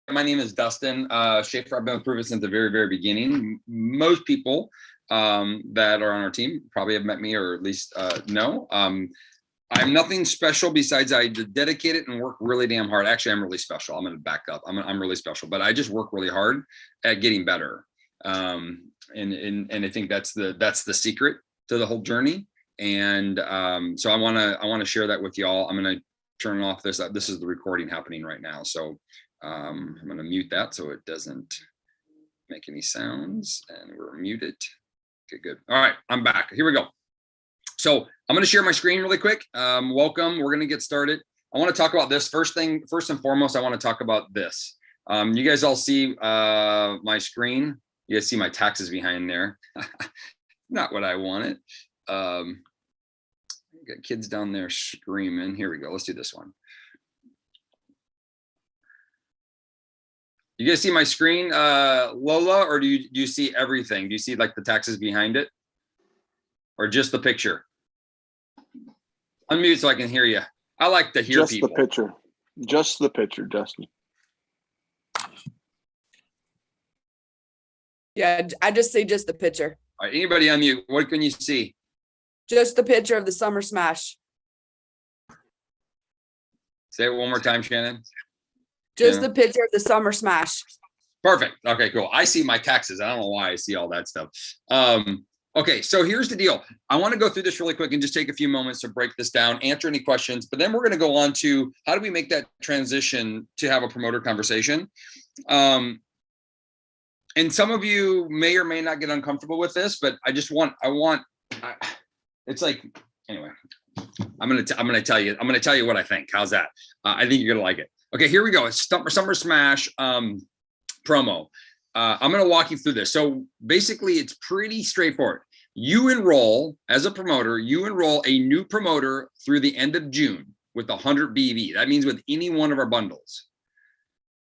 My name is Dustin Schaefer. I've been with Pruvit since the very, very beginning. Most people that are on our team probably have met me or at least know. I'm nothing special besides I dedicate it and work really damn hard. Actually, I'm really special. I'm going to back up. I'm really special, but I just work really hard at getting better. And I think that's the secret to the whole journey. And so I want to share that with y'all. I'm going to turn off this. This is the recording happening right now. So I'm going to mute that so it doesn't make any sounds, and we're muted. Okay, good. All right, I'm back. Here we go. So I'm going to share my screen really quick. Welcome. We're going to get started. I want to talk about this first and foremost. I want to talk about this. You guys all see my screen. You guys see my taxes behind there. Not what I wanted. Got kids down there screaming. Here we go. Let's do this one. You guys see my screen, Lola, or do you see everything? Do you see like the taxes behind it, or just the picture? Unmute so I can hear you. I like to hear people. Just the picture, Justin. Yeah, I just see just the picture. All right, anybody unmute? What can you see? Just the picture of the Summer Smash. Say it one more time, Shannon. Just the picture of the Summer Smash. Perfect. Okay, cool. I see my taxes. I don't know why I see all that stuff. Okay, so here's the deal. I want to go through this really quick and just take a few moments to break this down, answer any questions, but then we're going to go on to how do we make that transition to have a promoter conversation. And some of you may or may not get uncomfortable with this, but it's like, anyway, I'm going to tell you what I think. How's that? I think you're going to like it. Okay, here we go. It's Summer Smash promo. I'm going to walk you through this. So basically, it's pretty straightforward. You enroll as a promoter, you enroll a new promoter through the end of June with 100 BV. That means with any one of our bundles.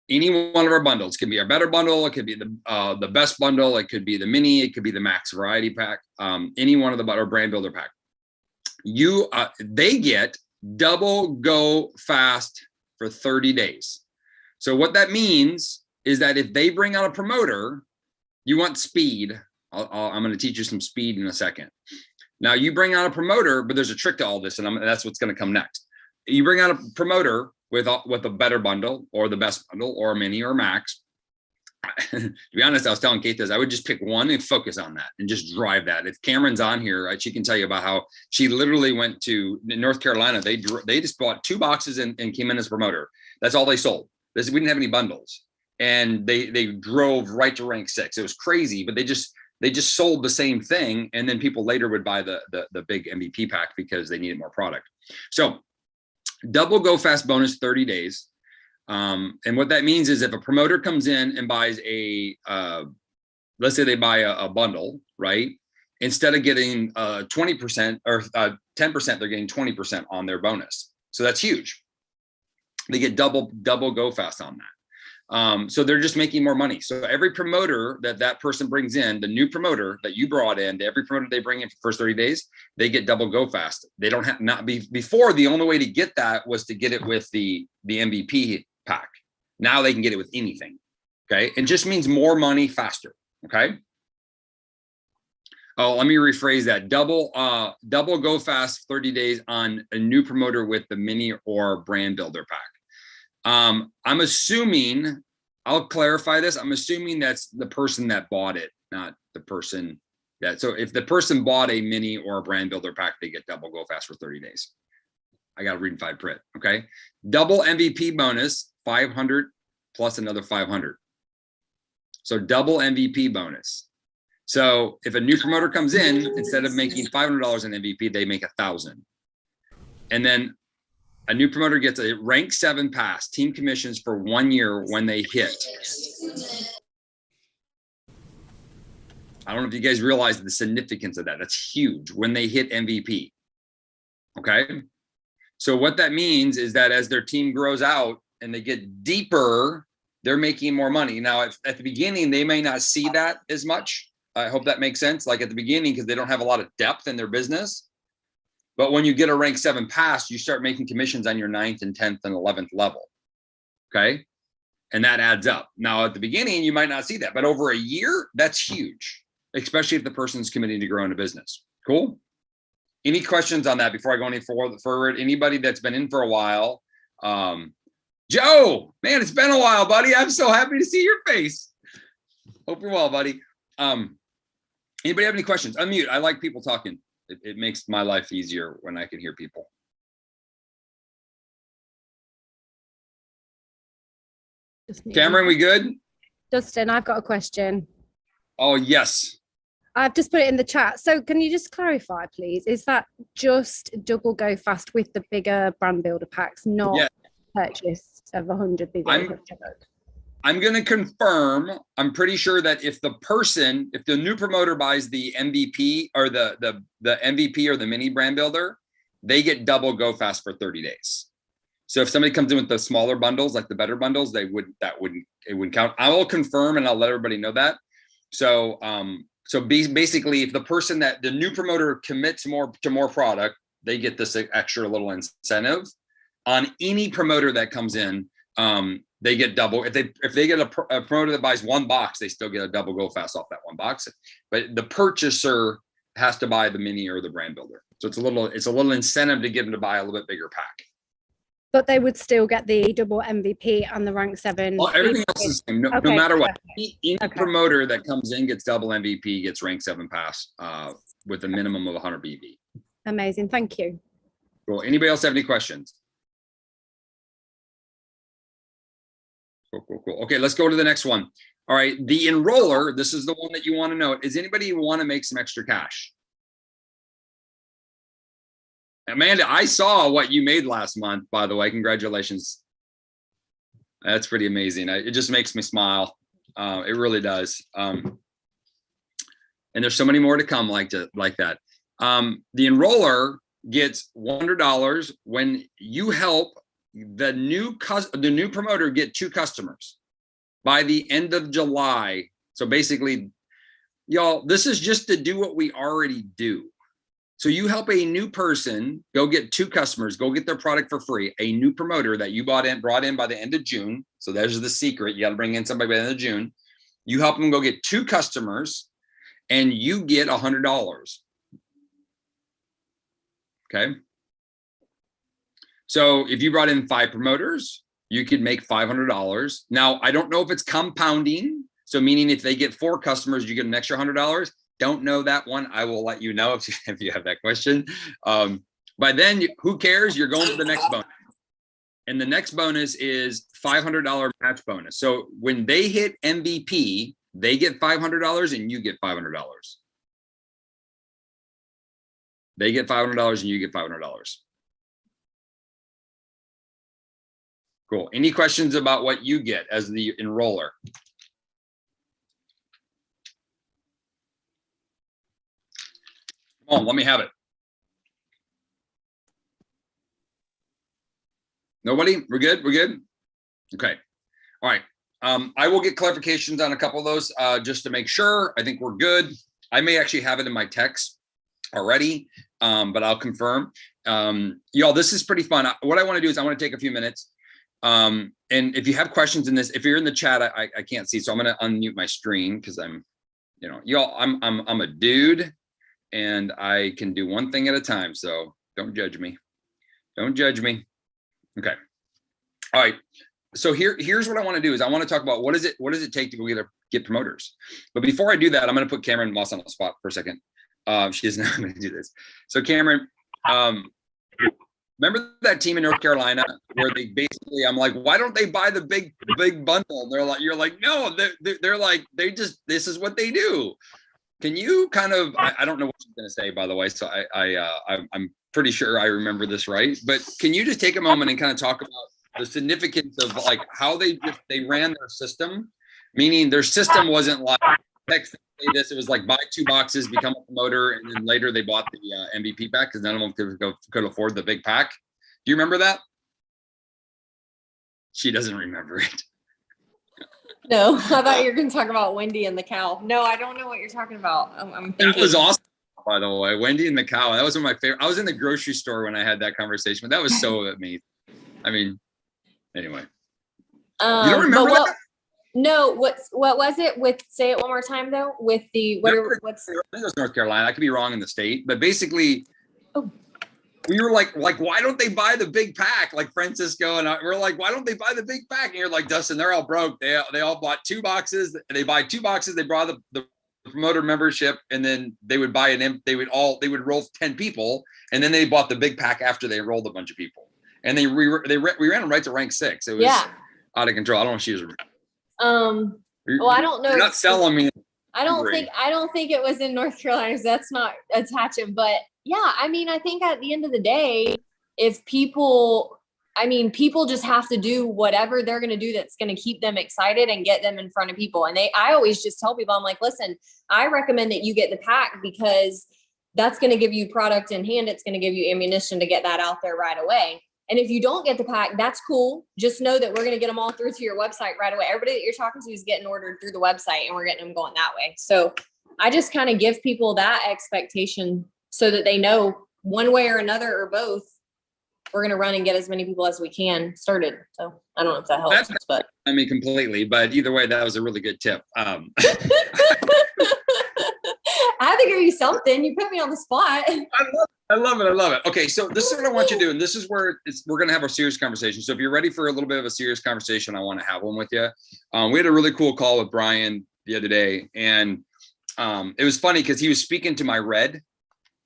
Any one of our bundles can be our better bundle. It could be the best bundle. It could be the mini. It could be the max variety pack. Any one of our brand builder pack. They get double go fast for 30 days. So what that means is that if they bring out a promoter, you want speed. I'm going to teach you some speed in a second. Now you bring out a promoter, but there's a trick to all this, and that's what's going to come next. You bring out a promoter with a better bundle or the best bundle or a mini or max. To be honest, I was telling Kate this, I would just pick one and focus on that and just drive that. If Cameron's on here, right, she can tell you about how she literally went to North Carolina. They just bought 2 boxes and came in as a promoter. That's all they sold. We didn't have any bundles. And they drove right to rank 6. It was crazy, but they just sold the same thing. And then people later would buy the big MVP pack because they needed more product. So double go fast bonus 30 days. And what that means is if a promoter comes in and buys let's say they buy a bundle, right? Instead of getting 20% or 10%, they're getting 20% on their bonus. So that's huge. They get double go fast on that. So they're just making more money. So every promoter that person brings in, the new promoter that you brought in, every promoter they bring in for the first 30 days, they get double go fast. They don't have before. The only way to get that was to get it with the MVP pack. Now they can get it with anything. Okay. It just means more money faster. Okay. Oh, let me rephrase that. Double go fast 30 days on a new promoter with the mini or brand builder pack. I'm assuming, I'll clarify this. I'm assuming that's the person that bought it, not the person so if the person bought a mini or a brand builder pack, they get double go fast for 30 days. I got to read and find print. Okay. Double MVP bonus, 500 plus another 500. So double MVP bonus. So if a new promoter comes in, instead of making $500 in MVP, they make 1,000. And then a new promoter gets a rank 7 pass, team commissions for 1 year when they hit. I don't know if you guys realize the significance of that. That's huge when they hit MVP. Okay. So what that means is that as their team grows out and they get deeper, they're making more money. Now, at the beginning, they may not see that as much. I hope that makes sense. Like at the beginning, because they don't have a lot of depth in their business. But when you get a rank 7 pass, you start making commissions on your 9th and 10th and 11th level. Okay. And that adds up. Now, at the beginning, you might not see that, but over a year, that's huge, especially if the person's committing to growing a business. Cool. Any questions on that before I go any forward? Anybody that's been in for a while? Joe, man, it's been a while, buddy. I'm so happy to see your face. Hope you're well, buddy. Anybody have any questions? Unmute. I like people talking. It makes my life easier when I can hear people. Cameron, we good? Dustin, I've got a question. Oh, yes. I've just put it in the chat. So can you just clarify, please? Is that just double go fast with the bigger brand builder packs, not purchase of 100 bigger? I'm going to confirm. I'm pretty sure that if the new promoter buys the MVP or the MVP or the mini brand builder, they get double go fast for 30 days. So if somebody comes in with the smaller bundles, like the better bundles, it wouldn't count. I will confirm and I'll let everybody know that. So, basically, if the new promoter commits to more product, they get this extra little incentive. On any promoter that comes in, they get double. If they get a promoter that buys one box, they still get a double go fast off that one box. But the purchaser has to buy the mini or the brand builder. So it's a little incentive to get them to buy a little bit bigger pack. But they would still get the double MVP and the rank 7. Well, everything else is the same. No matter what. Any promoter that comes in gets double MVP, gets rank 7 pass with a minimum of 100 BV. Amazing. Thank you. Cool. Anybody else have any questions? Cool. Okay, let's go to the next one. All right, the enroller, this is the one that you want to know. Is anybody want to make some extra cash? Amanda, I saw what you made last month, by the way. Congratulations. That's pretty amazing. It just makes me smile. It really does. And there's so many more to come like that. The enroller gets $100 when you help the new promoter get 2 customers by the end of July. So basically, y'all, this is just to do what we already do. So you help a new person go get 2 customers, go get their product for free, a new promoter that you brought in by the end of June. So there's the secret. You got to bring in somebody by the end of June. You help them go get 2 customers and you get $100. Okay. So if you brought in 5 promoters, you could make $500. Now, I don't know if it's compounding. So meaning if they get 4 customers, you get an extra $100. Don't know that one. I will let you know if you have that question. But then who cares? You're going to the next bonus. And the next bonus is $500 match bonus. So when they hit MVP, they get $500 and you get $500. They get $500 and you get $500. Cool. Any questions about what you get as the enroller? Come on, let me have it. Nobody? We're good? We're good? Okay. All right. I will get clarifications on a couple of those just to make sure. I think we're good. I may actually have it in my text already, but I'll confirm. Y'all, this is pretty fun. What I want to do is I want to take a few minutes. And if you have questions in this, if you're in the chat, I can't see. So I'm going to unmute my screen because I'm a dude. And I can do one thing at a time. So don't judge me. Don't judge me. Okay. All right. So here's what I want to do is I want to talk about what does it take to go get promoters. But before I do that, I'm going to put Cameron Moss on the spot for a second. She is not going to do this. So Cameron, remember that team in North Carolina where they basically, I'm like, why don't they buy the big bundle? And they're like, you're like, no, they're like, this is what they do. Can you kind of, I don't know what she's going to say, by the way, so I'm pretty sure I remember this right, but can you just take a moment and kind of talk about the significance of like how they ran their system, meaning their system wasn't like text this, it was like buy 2 boxes, become a promoter, and then later they bought the MVP pack because none of them could afford the big pack. Do you remember that? She doesn't remember it. No, I thought you were going to talk about Wendy and the cow. No, I don't know what you're talking about. I'm thinking. That was awesome, by the way. Wendy and the cow. That was one of my favorite. I was in the grocery store when I had that conversation, but that was so amazing. I mean, anyway. You don't But remember what? that? No, what was it with, say it one more time though, with the, what's, I think it was North Carolina. I could be wrong in the state, but basically, Oh. we were like, why don't they buy the big pack? Like Francisco and I, we're like, why don't they buy the big pack? And you're like, Dustin, they're all broke. They all bought 2 boxes. They buy 2 boxes. They brought the promoter membership, and then they would buy they would roll 10 people, and then they bought the big pack after they enrolled a bunch of people, and we ran them right to rank 6. It was out of control. I don't know if she was. well, I don't know. You're not selling me. I don't think it was in North Carolina. So that's not attaching, but yeah, I mean, I think at the end of the day, if people just have to do whatever they're going to do that's going to keep them excited and get them in front of people. And I always just tell people, I'm like, listen, I recommend that you get the pack because that's going to give you product in hand. It's going to give you ammunition to get that out there right away. And if you don't get the pack, that's cool. Just know that we're going to get them all through to your website right away. Everybody that you're talking to is getting ordered through the website, and we're getting them going that way. So I just kind of give people that expectation so that they know one way or another or both, we're going to run and get as many people as we can started. So I don't know if that helps, but I mean, completely, but either way, that was a really good tip. I had to give you something. You put me on the spot. I love it. Okay, so this is what I want you to do, and this is where we're going to have our serious conversation. So if you're ready for a little bit of a serious conversation, I want to have one with you. We had a really cool call with Brian the other day, and it was funny because he was speaking to my red,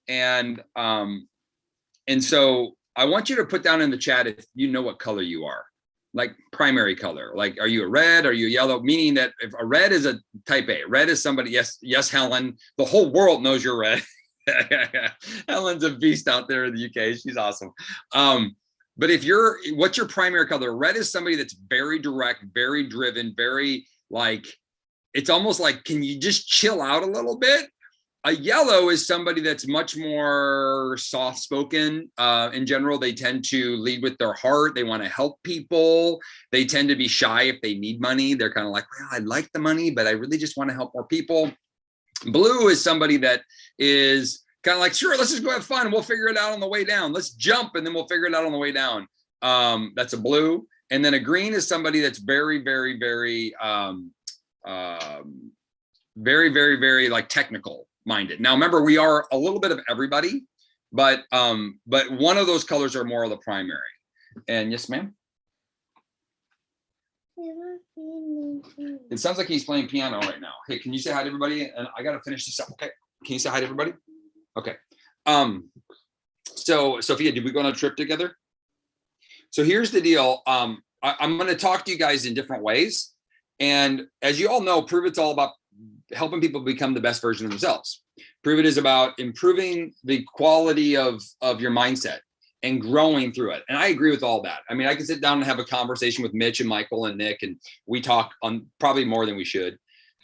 and so I want you to put down in the chat if you know what color you are, like primary color. Like, are you a red? Are you a yellow? Meaning that if a red is a type A, red is somebody, yes, Helen, the whole world knows you're red. Helen's a beast out there in the UK. She's awesome. But what's your primary color? Red is somebody that's very direct, very driven, very like, it's almost like, can you just chill out a little bit? A yellow is somebody that's much more soft-spoken. In general, they tend to lead with their heart. They want to help people. They tend to be shy if they need money. They're kind of like, well, I like the money, but I really just want to help more people. Blue is somebody that is kind of like, sure, let's just go have fun. We'll figure it out on the way down. Let's jump, and then we'll figure it out on the way down. That's a blue. And then a green is somebody that's very, very, very, very, very, very like technical minded. Now, remember, we are a little bit of everybody, but one of those colors are more of the primary. And yes, ma'am. It sounds like he's playing piano right now. Hey, can you say hi to everybody? And I got to finish this up. Okay. Can you say hi to everybody? Okay. So Sophia, did we go on a trip together? So here's the deal. I'm going to talk to you guys in different ways. And as you all know, Prove It's all about helping people become the best version of themselves. Prove It is about improving the quality of your mindset and growing through it. And I agree with all that. I mean, I can sit down and have a conversation with Mitch and Michael and Nick, and we talk on probably more than we should.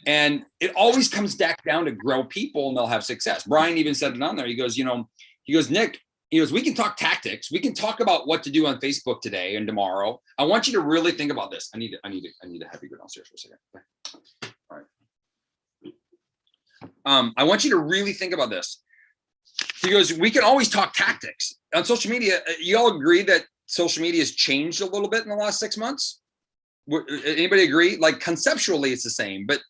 And it always comes back down to grow people and they'll have success. Brian even said it on there. He goes, Nick, we can talk tactics. We can talk about what to do on Facebook today and tomorrow. I want you to really think about this. I need to have you go downstairs for a second. Okay. All right. I want you to really think about this. He goes, we can always talk tactics on social media. You all agree that social media has changed a little bit in the last 6 months? Anybody agree? Like conceptually it's the same, but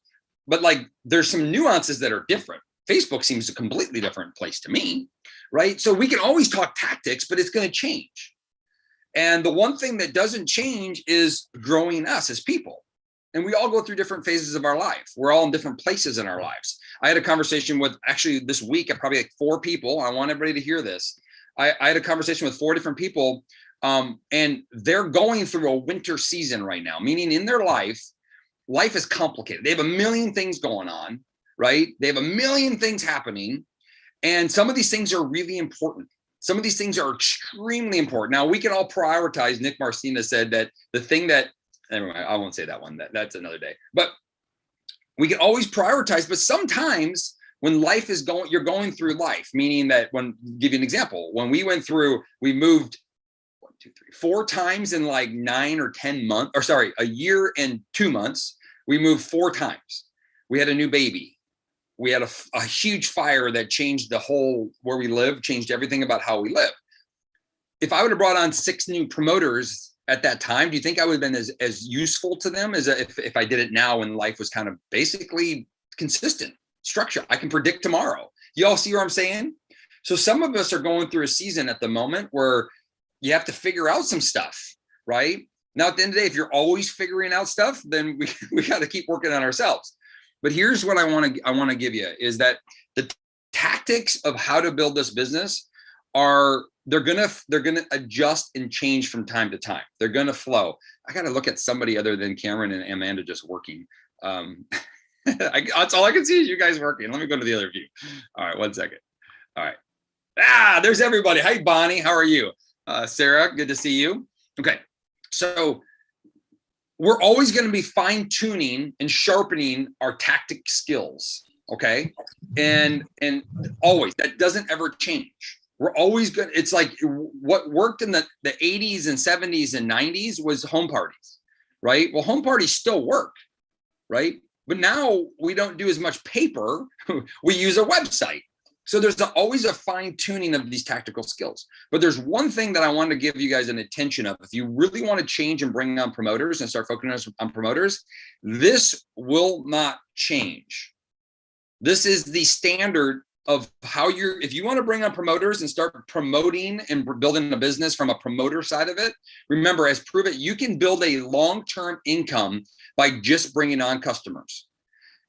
like there's some nuances that are different. Facebook seems a completely different place to me, right? So we can always talk tactics, but it's going to change. And the one thing that doesn't change is growing us as people. And we all go through different phases of our life. We're all in different places in our lives. I had a conversation with, actually this week, probably like 4 people. I want everybody to hear this. I had a conversation with 4 different people, and they're going through a winter season right now, meaning in their life is complicated. They have a million things going on, right? They have a million things happening. And some of these things are really important. Some of these things are extremely important. Now we can all prioritize. Nick Marcina said that the thing that, anyway, I won't say that one, that's another day, but we can always prioritize. But sometimes when life is you're going through life, meaning that give you an example, when we moved 4 times in like 9 or 10 months, or sorry, a year and 2 months, we moved 4 times. We had a new baby. We had a huge fire that changed the whole, where we live, changed everything about how we live. If I would have brought on 6 new promoters at that time, do you think I would have been as useful to them as if I did it now when life was kind of basically consistent structure? I can predict tomorrow. You all see what I'm saying? So some of us are going through a season at the moment where you have to figure out some stuff, right? Now, at the end of the day, if you're always figuring out stuff, then we got to keep working on ourselves. But here's what I want to give you is that the tactics of how to build this business are they're gonna adjust and change from time to time. They're gonna flow. I got to look at somebody other than Cameron and Amanda just working. That's all I can see is you guys working. Let me go to the other view. All right, 1 second. All right. There's everybody. Hi, Bonnie. How are you? Sarah, good to see you. Okay. So we're always going to be fine tuning and sharpening our tactic skills. Okay. And always, that doesn't ever change. We're always good. It's like what worked in the 80s and 70s and 90s was home parties, right? Well, home parties still work, right? But now we don't do as much paper. We use a website. So there's always a fine tuning of these tactical skills. But there's one thing that I want to give you guys an attention of. If you really want to change and bring on promoters and start focusing on promoters, this will not change. This is the standard of how if you want to bring on promoters and start promoting and building a business from a promoter side of it, remember, as Prove It, you can build a long-term income by just bringing on customers.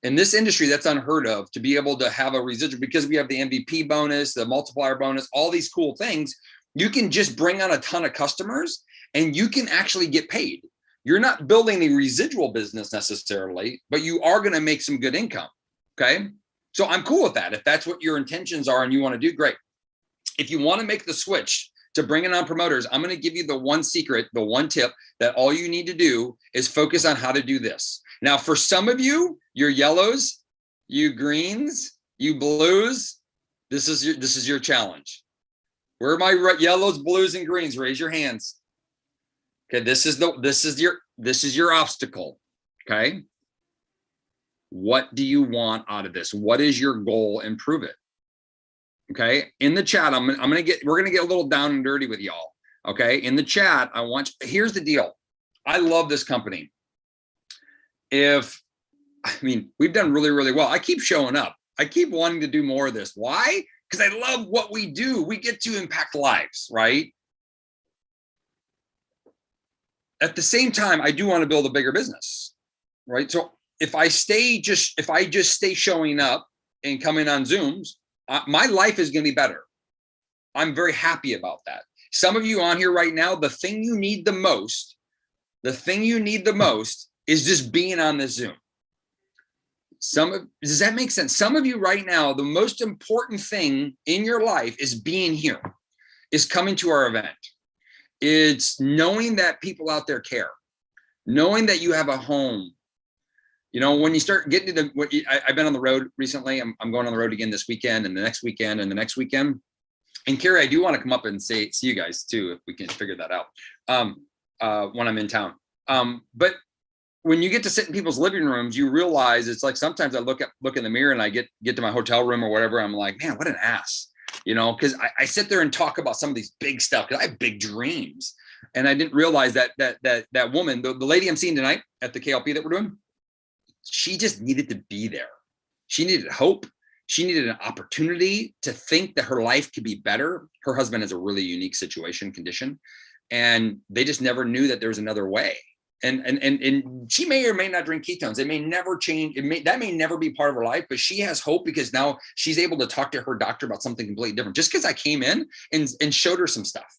In this industry, that's unheard of, to be able to have a residual, because we have the MVP bonus, the multiplier bonus, all these cool things. You can just bring on a ton of customers and you can actually get paid. You're not building a residual business necessarily, but you are going to make some good income. Okay. So I'm cool with that. If that's what your intentions are and you want to do, great. If you want to make the switch to bringing on promoters, I'm going to give you the one secret, the one tip that all you need to do is focus on how to do this. Now, for some of you, your yellows, you greens, you blues, this is your challenge. Where are my yellows, blues, and greens? Raise your hands. Okay, this is your obstacle. Okay. What do you want out of this? What is your goal? And Prove It. Okay. In the chat, we're gonna get a little down and dirty with y'all. Okay. In the chat, here's the deal. I love this company. We've done really, really well. I keep showing up. I keep wanting to do more of this. Why? Because I love what we do. We get to impact lives, right? At the same time, I do want to build a bigger business, right? So if I just stay showing up and coming on Zooms, my life is going to be better. I'm very happy about that. Some of you on here right now, the thing you need the most is just being on this Zoom. Does that make sense? Some of you right now, the most important thing in your life is being here, is coming to our event. It's knowing that people out there care, knowing that you have a home. You know, when you start getting to I've been on the road recently. I'm going on the road again this weekend and the next weekend and the next weekend. And Carrie, I do want to come up and see you guys too, if we can figure that out when I'm in town. But when you get to sit in people's living rooms, you realize it's like sometimes I look in the mirror and I get to my hotel room or whatever. I'm like, man, what an ass, you know, because I sit there and talk about some of these big stuff because I have big dreams. And I didn't realize that woman, the lady I'm seeing tonight at the KLP that we're doing, she just needed to be there. She needed hope. She needed an opportunity to think that her life could be better. Her husband has a really unique condition, and they just never knew that there was another way. And she may or may not drink ketones. It may never change. That may never be part of her life, but she has hope because now she's able to talk to her doctor about something completely different. Just because I came in and showed her some stuff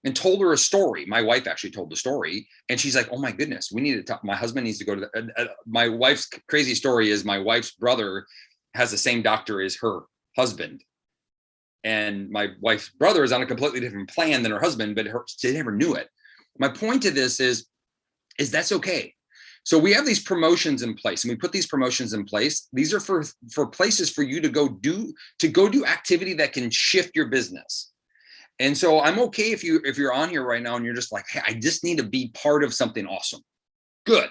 and told her a story. My wife actually told the story, and she's like, oh my goodness, we need to talk. My husband needs to go to my wife's crazy story is my wife's brother has the same doctor as her husband. And my wife's brother is on a completely different plan than her husband, but she never knew it. My point to this is that's okay. So we have these promotions in place, and we put these promotions in place. These are for places for you to go do activity that can shift your business. And so I'm okay if you're on here right now and you're just like, hey, I just need to be part of something awesome. Good.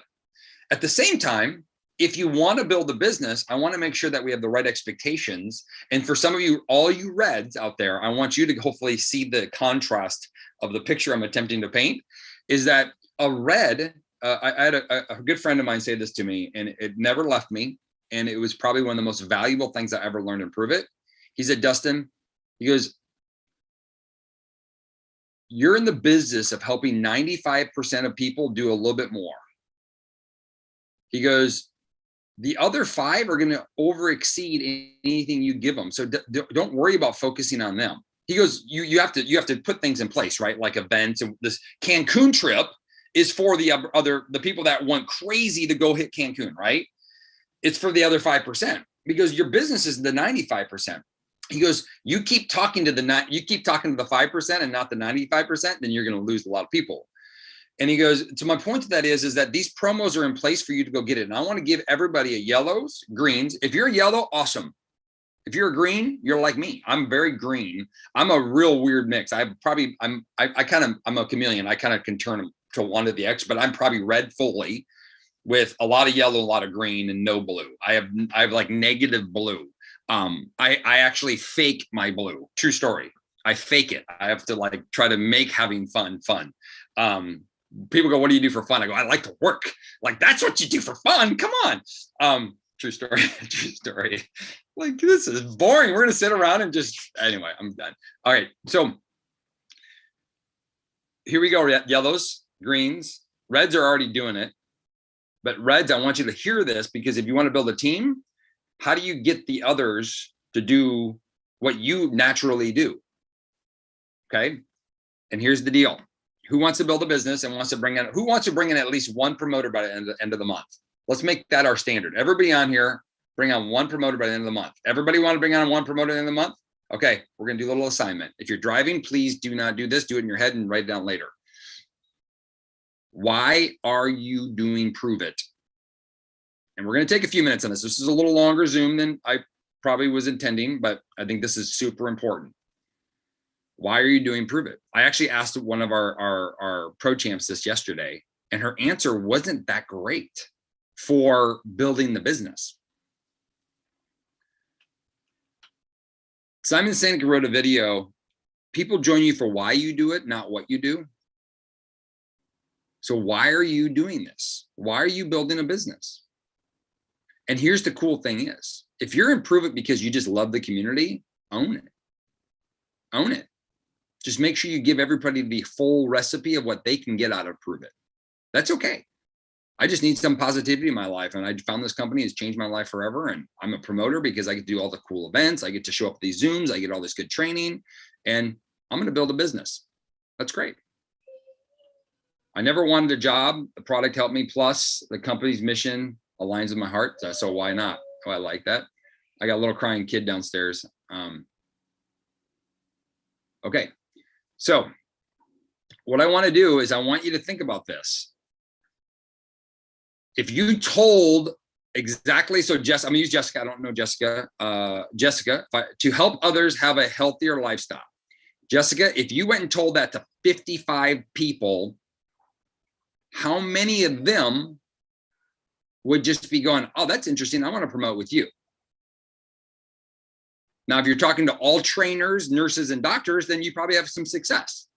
At the same time, if you want to build a business, I want to make sure that we have the right expectations. And for some of you, all you reds out there, I want you to hopefully see the contrast of the picture I'm attempting to paint. is that a red, I had a good friend of mine say this to me, and it never left me. And it was probably one of the most valuable things I ever learned in Prove It. He said, Dustin, he goes, you're in the business of helping 95% of people do a little bit more. He goes, the other 5 are going to over exceed anything you give them. So don't worry about focusing on them. He goes, you have to put things in place, right? Like events. And this Cancun trip is for the people that want crazy to go hit Cancun, right? It's for the other 5% because your business is the 95%. He goes, you keep talking to the 5% and not the 95%, then you're going to lose a lot of people. And he goes, to my point to that is that these promos are in place for you to go get it. And I want to give everybody a yellows, greens. If you're a yellow, awesome. If you're a green, you're like me. I'm very green. I'm a real weird mix. I'm a chameleon. I kind of can turn to one of the X, but I'm probably red fully with a lot of yellow, a lot of green, and no blue. I have like negative blue. I actually fake my blue. True story. I fake it. I have to like try to make having fun. People go, what do you do for fun? I go, I like to work. Like, that's what you do for fun. Come on. True story. True story. Like, this is boring. We're going to sit around and anyway, I'm done. All right. So here we go. Yellows, greens, reds are already doing it. But reds, I want you to hear this, because if you want to build a team, how do you get the others to do what you naturally do? Okay. And here's the deal. Who wants to build a business and who wants to bring in at least one promoter by the end of the month? Let's make that our standard. Everybody on here, bring on one promoter by the end of the month. Everybody want to bring on one promoter at the end of the month? Okay, we're going to do a little assignment. If you're driving, please do not do this. Do it in your head and write it down later. Why are you doing Prove It? And we're going to take a few minutes on this. This is a little longer Zoom than I probably was intending, but I think this is super important. Why are you doing Prove It? I actually asked one of our pro champs this yesterday, and her answer wasn't that great for building the business. Simon Sinek wrote a video, people join you for why you do it, not what you do. So why are you doing this? Why are you building a business? And here's the cool thing is, if you're in Prove It because you just love the community, own it. Own it. Just make sure you give everybody the full recipe of what they can get out of Prove It. That's okay. I just need some positivity in my life. And I found this company has changed my life forever. And I'm a promoter because I get to do all the cool events. I get to show up at these Zooms. I get all this good training, and I'm going to build a business. That's great. I never wanted a job. The product helped me. Plus the company's mission aligns with my heart. So why not? Oh, I like that. I got a little crying kid downstairs. Okay. So what I want to do is I want you to think about this. If you told exactly, so Jess, I'm gonna use Jessica. I don't know Jessica. Jessica, to help others have a healthier lifestyle. Jessica, if you went and told that to 55 people, how many of them would just be going, oh, that's interesting, I want to promote with you? Now, if you're talking to all trainers, nurses, and doctors, then you probably have some success.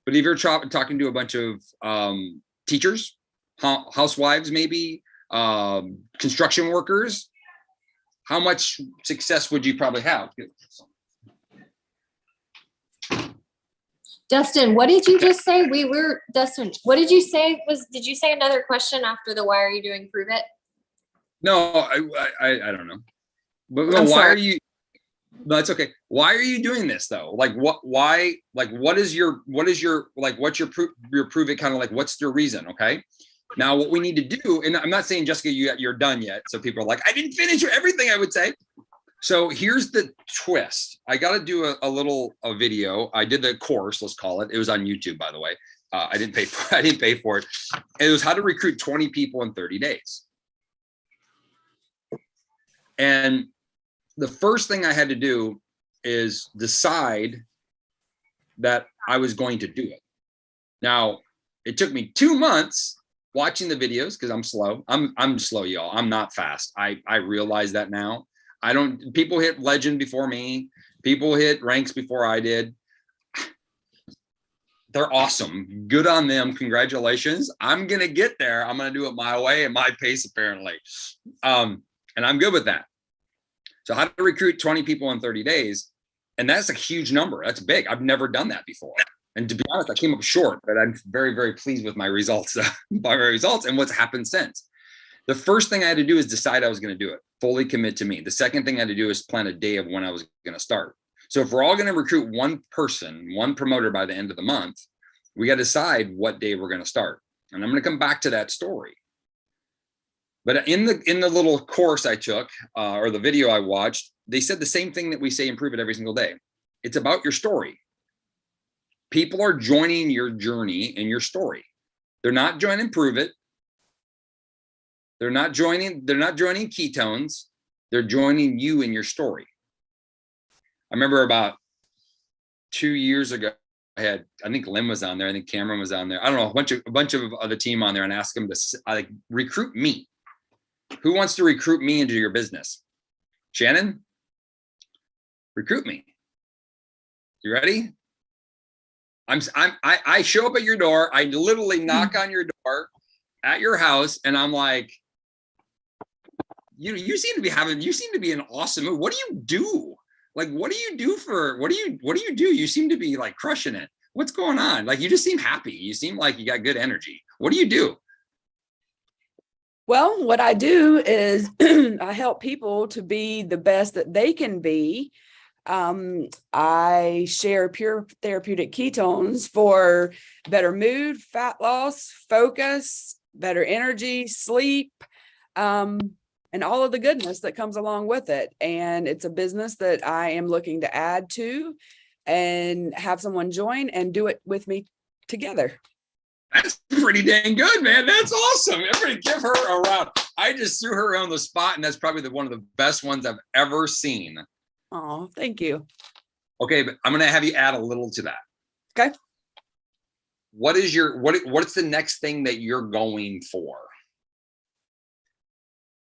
But if you're talking to a bunch of teachers, housewives, maybe construction workers, how much success would you probably have? Dustin, what did you just say? Dustin, what did you say? Did you say another question after the why are you doing Prove It? No, I don't know. But no, why are you? No, it's okay. Why are you doing this though? Like why, like what's your Prove It kind of like, what's your reason? Okay. Now what we need to do, and I'm not saying Jessica, you're done yet. So people are like, I didn't finish everything I would say. So here's the twist. I got to do a video. I did the course, let's call it. It was on YouTube, by the way. I didn't pay for it. It was how to recruit 20 people in 30 days. And the first thing I had to do is decide that I was going to do it. Now, it took me 2 months watching the videos because I'm slow. I'm slow, y'all. I'm not fast. I realize that now. People hit legend before me. People hit ranks before I did. they're awesome. Good on them. Congratulations. I'm going to get there. I'm going to do it my way and my pace, apparently. And I'm good with that. So how to recruit 20 people in 30 days. And that's a huge number. That's big. I've never done that before. And to be honest, I came up short, but I'm very, very pleased with my results, and what's happened since. The first thing I had to do is decide I was going to do it, fully commit to me. The second thing I had to do is plan a day of when I was going to start. So if we're all going to recruit one person, one promoter by the end of the month, we got to decide what day we're going to start. And I'm going to come back to that story. But in the little course I took, or the video I watched, they said the same thing that we say in Prove It every single day. It's about your story. People are joining your journey and your story. They're not joining Prove It. They're not joining ketones. They're joining you in your story. I remember about 2 years ago, I think Lynn was on there. I think Cameron was on there. I don't know, a bunch of the team on there, and asked them to recruit me. Who wants to recruit me into your business? Shannon, recruit me. You ready? I show up at your door. I literally knock on your door at your house, and I'm like, you seem to be an awesome mood. What do you do? Like, what do you do? You seem to be like crushing it. What's going on? Like, you just seem happy. You seem like you got good energy. What do you do? Well, what I do is I help people to be the best that they can be. I share pure therapeutic ketones for better mood, fat loss, focus, better energy, sleep, and all of the goodness that comes along with it. And it's a business that I am looking to add to and have someone join and do it with me together. That's pretty dang good, man. That's awesome. Everybody give her a round. I just threw her on the spot, and that's probably one of the best ones I've ever seen. Oh, thank you. Okay, but I'm going to have you add a little to that. Okay. What's the next thing that you're going for?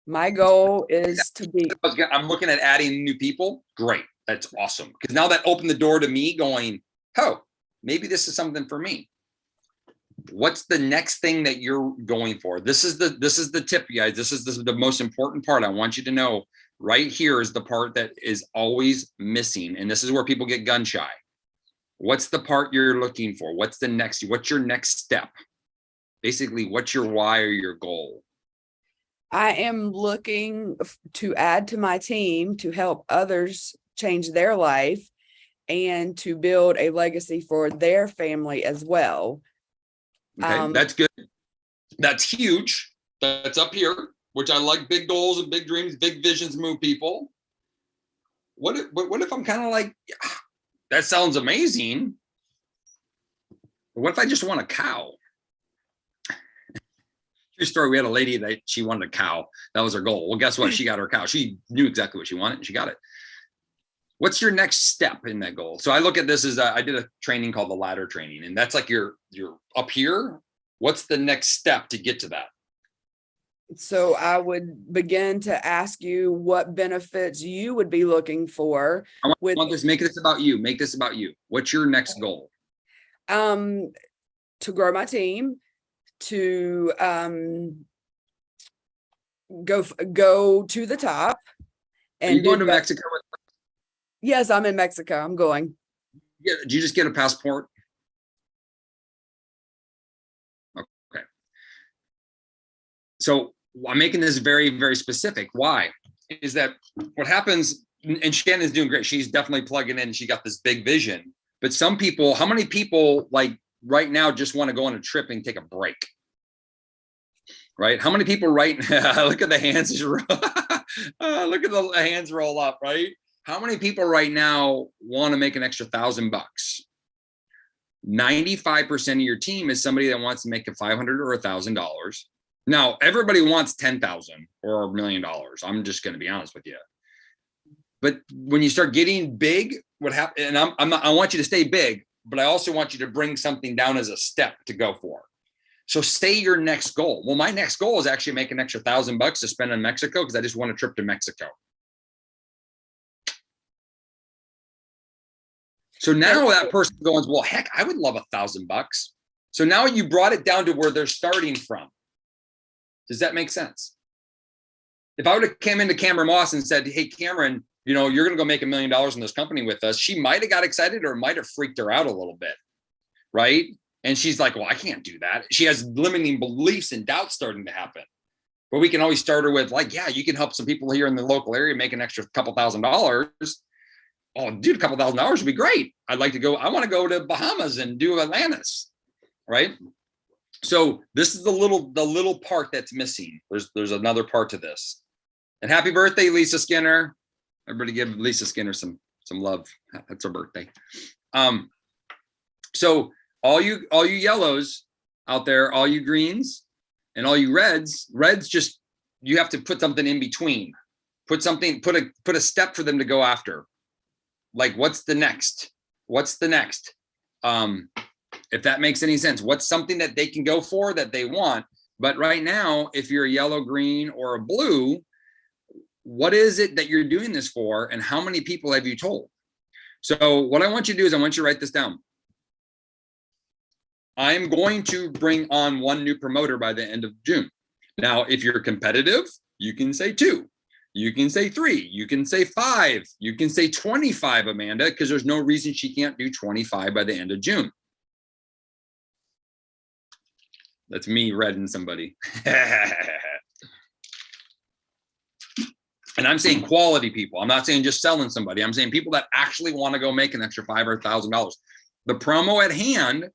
My goal is to be. I'm looking at adding new people. Great. That's awesome. Because now that opened the door to me going, oh, maybe this is something for me. What's the next thing that you're going for? This is the tip, you guys. This is the most important part. I want you to know right here is the part that is always missing. And this is where people get gun shy. What's the part you're looking for? What's your next step? Basically, what's your why or your goal? I am looking to add to my team to help others change their life and to build a legacy for their family as well. Okay, that's good. That's huge. That's up here, which I like. Big goals and big dreams, big visions move people. What if I'm kind of like, yeah, that sounds amazing. What if I just want a cow? True story. We had a lady that she wanted a cow. That was her goal. Well, guess what? She got her cow. She knew exactly what she wanted, and she got it. What's your next step in that goal? So I look at this as I did a training called the ladder training, and that's like you're up here. What's the next step to get to that? So I would begin to ask you what benefits you would be looking for. I want this. Make this about you. Make this about you. What's your next goal? To grow my team, to go to the top. Are you going to Mexico? Yes, I'm in Mexico. I'm going. Yeah, did you just get a passport? Okay. So I'm making this very, very specific. Why? Is that what happens? And Shannon's doing great. She's definitely plugging in. She got this big vision. But some people, how many people like right now just want to go on a trip and take a break? Right? How many people look at the hands. Look at the hands roll up, right? How many people right now want to make an extra $1,000? 95% of your team is somebody that wants to make $500 or $1,000. Now, everybody wants $10,000 or $1 million. I'm just going to be honest with you. But when you start getting big, what happens? And I want you to stay big, but I also want you to bring something down as a step to go for. So say your next goal. Well, my next goal is actually make an extra $1,000 to spend in Mexico because I just want a trip to Mexico. So now that person goes, well, heck, I would love $1,000. So now you brought it down to where they're starting from. Does that make sense? If I would have came into Cameron Moss and said, hey, Cameron, you know, you're going to go make $1 million in this company with us, she might have got excited or might have freaked her out a little bit. Right. And she's like, well, I can't do that. She has limiting beliefs and doubts starting to happen. But we can always start her with like, yeah, you can help some people here in the local area make an extra couple $1,000s. Oh, dude, a couple $1,000 would be great. I'd like to go. I want to go to Bahamas and do Atlantis. Right. So this is the little part that's missing. There's another part to this. And happy birthday, Lisa Skinner. Everybody give Lisa Skinner some love. That's her birthday. So all you yellows out there, all you greens and all you reds just, you have to put something in between. Put a step for them to go after. Like, what's the next? What's the next? If that makes any sense, what's something that they can go for that they want? But right now, if you're a yellow, green, or a blue, what is it that you're doing this for? And how many people have you told? So what I want you to do is I want you to write this down. I'm going to bring on 1 new promoter by the end of June. Now, if you're competitive, you can say 2. You can say 3, you can say 5, you can say 25, Amanda, because there's no reason she can't do 25 by the end of June. That's me reading somebody. And I'm saying quality people. I'm not saying just selling somebody. I'm saying people that actually want to go make an extra $5,000 or $1,000. The promo at hand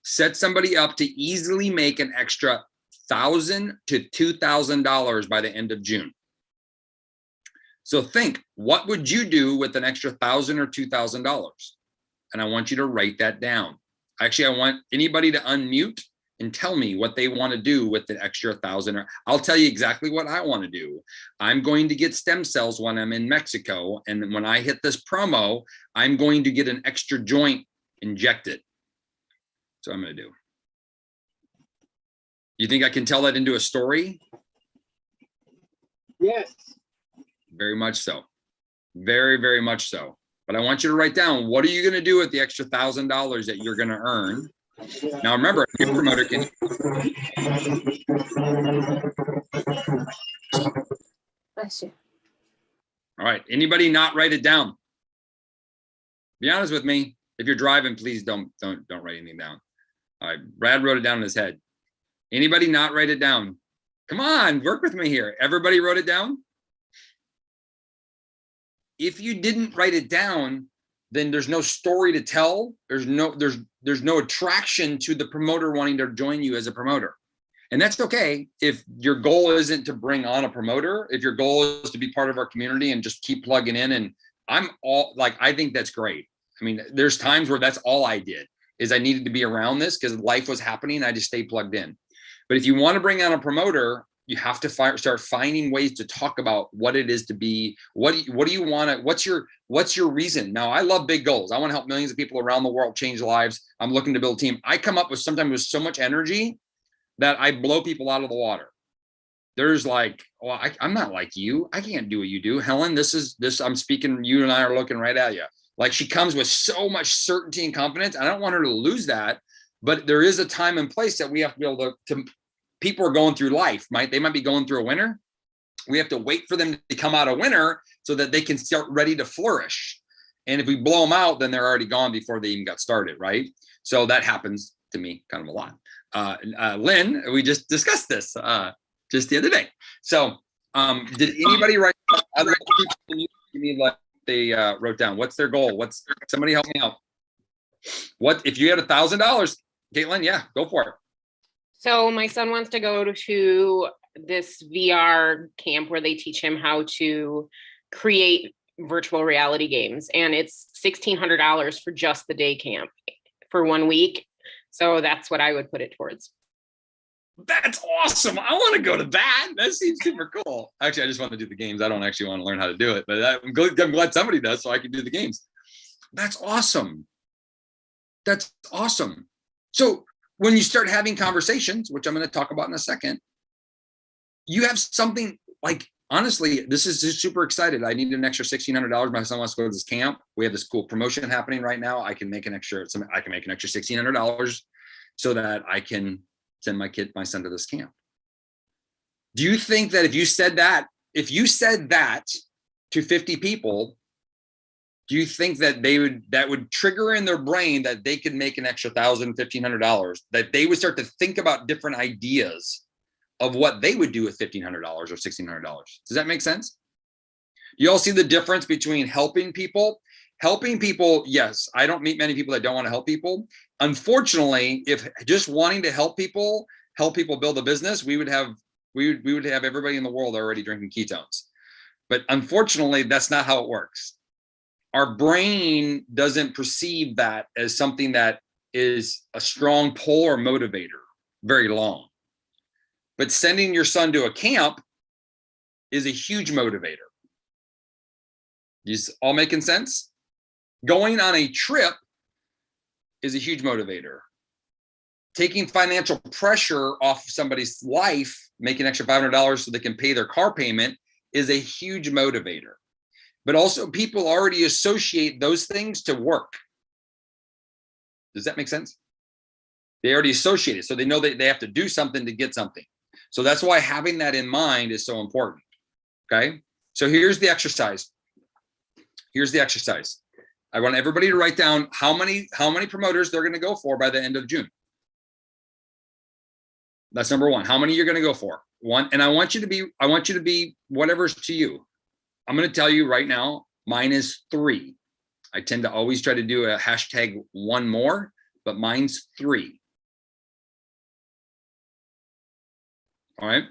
sets somebody up to easily make an extra $1,000 to $2,000 by the end of June. So think, what would you do with an extra $1,000 or $2,000? And I want you to write that down. Actually, I want anybody to unmute and tell me what they want to do with the extra $1,000. I'll tell you exactly what I want to do. I'm going to get stem cells when I'm in Mexico. And when I hit this promo, I'm going to get an extra joint injected. So I'm going to do. You think I can tell that into a story? Yes. Very much so. Very, very much so. But I want you to write down, what are you going to do with the extra $1,000 that you're going to earn? Now, remember, a new promoter can. Bless you. All right. Anybody not write it down? Be honest with me. If you're driving, please don't write anything down. All right. Brad wrote it down in his head. Anybody not write it down? Come on, work with me here. Everybody wrote it down? If you didn't write it down, then there's no story to tell. There's no attraction to the promoter wanting to join you as a promoter. And that's okay if your goal isn't to bring on a promoter, if your goal is to be part of our community and just keep plugging in. And I think that's great. I mean, there's times where that's all I did is I needed to be around this because life was happening. I just stayed plugged in. But if you want to bring on a promoter, you have to start finding ways to talk about what it is to be. What do you want to? What's your reason? Now, I love big goals. I want to help millions of people around the world change lives. I'm looking to build a team. I come up with sometimes with so much energy that I blow people out of the water. There's like, well, I'm not like you. I can't do what you do, Helen. This. I'm speaking. You and I are looking right at you. Like she comes with so much certainty and confidence. I don't want her to lose that. But there is a time and place that we have to be able to people are going through life, they might be going through a winter. We have to wait for them to come out a winter so that they can start ready to flourish. And if we blow them out, then they're already gone before they even got started, right? So that happens to me kind of a lot. Lynn, we just discussed this just the other day. So did anybody write other people give me like they wrote down? What's their goal? Somebody help me out. What if you had $1,000, Caitlin? Yeah, go for it. So my son wants to go to this VR camp where they teach him how to create virtual reality games. And it's $1,600 for just the day camp for 1 week. So that's what I would put it towards. That's awesome. I want to go to that. That seems super cool. Actually, I just want to do the games. I don't actually want to learn how to do it, but I'm glad somebody does so I can do the games. That's awesome. That's awesome. So when you start having conversations, which I'm going to talk about in a second, you have something like honestly, this is just super excited. I need an extra $1,600. My son wants to go to this camp. We have this cool promotion happening right now. I can make an extra $1,600 so that I can send my son to this camp. Do you think that if you said that to 50 people, do you think that that would trigger in their brain that they could make an extra $1,000, $1,500, that they would start to think about different ideas of what they would do with $1,500 or $1,600? Does that make sense? You all see the difference between helping people? Helping people, yes, I don't meet many people that don't want to help people. Unfortunately, if just wanting to help people build a business, we would have everybody in the world already drinking ketones. But unfortunately, that's not how it works. Our brain doesn't perceive that as something that is a strong pull or motivator very long. But sending your son to a camp is a huge motivator. Is all making sense? Going on a trip is a huge motivator. Taking financial pressure off somebody's life, making extra $500 so they can pay their car payment, is a huge motivator. But also, people already associate those things to work. Does that make sense? They already associate it, so they know that they have to do something to get something. So that's why having that in mind is so important. Okay, so here's the exercise. I want everybody to write down how many promoters they're going to go for by the end of June. That's number one. How many you're going to go for? One, and I want you to be whatever's to you. I'm going to tell you right now, mine is 3. I tend to always try to do a hashtag 1 more, but mine's 3. All right.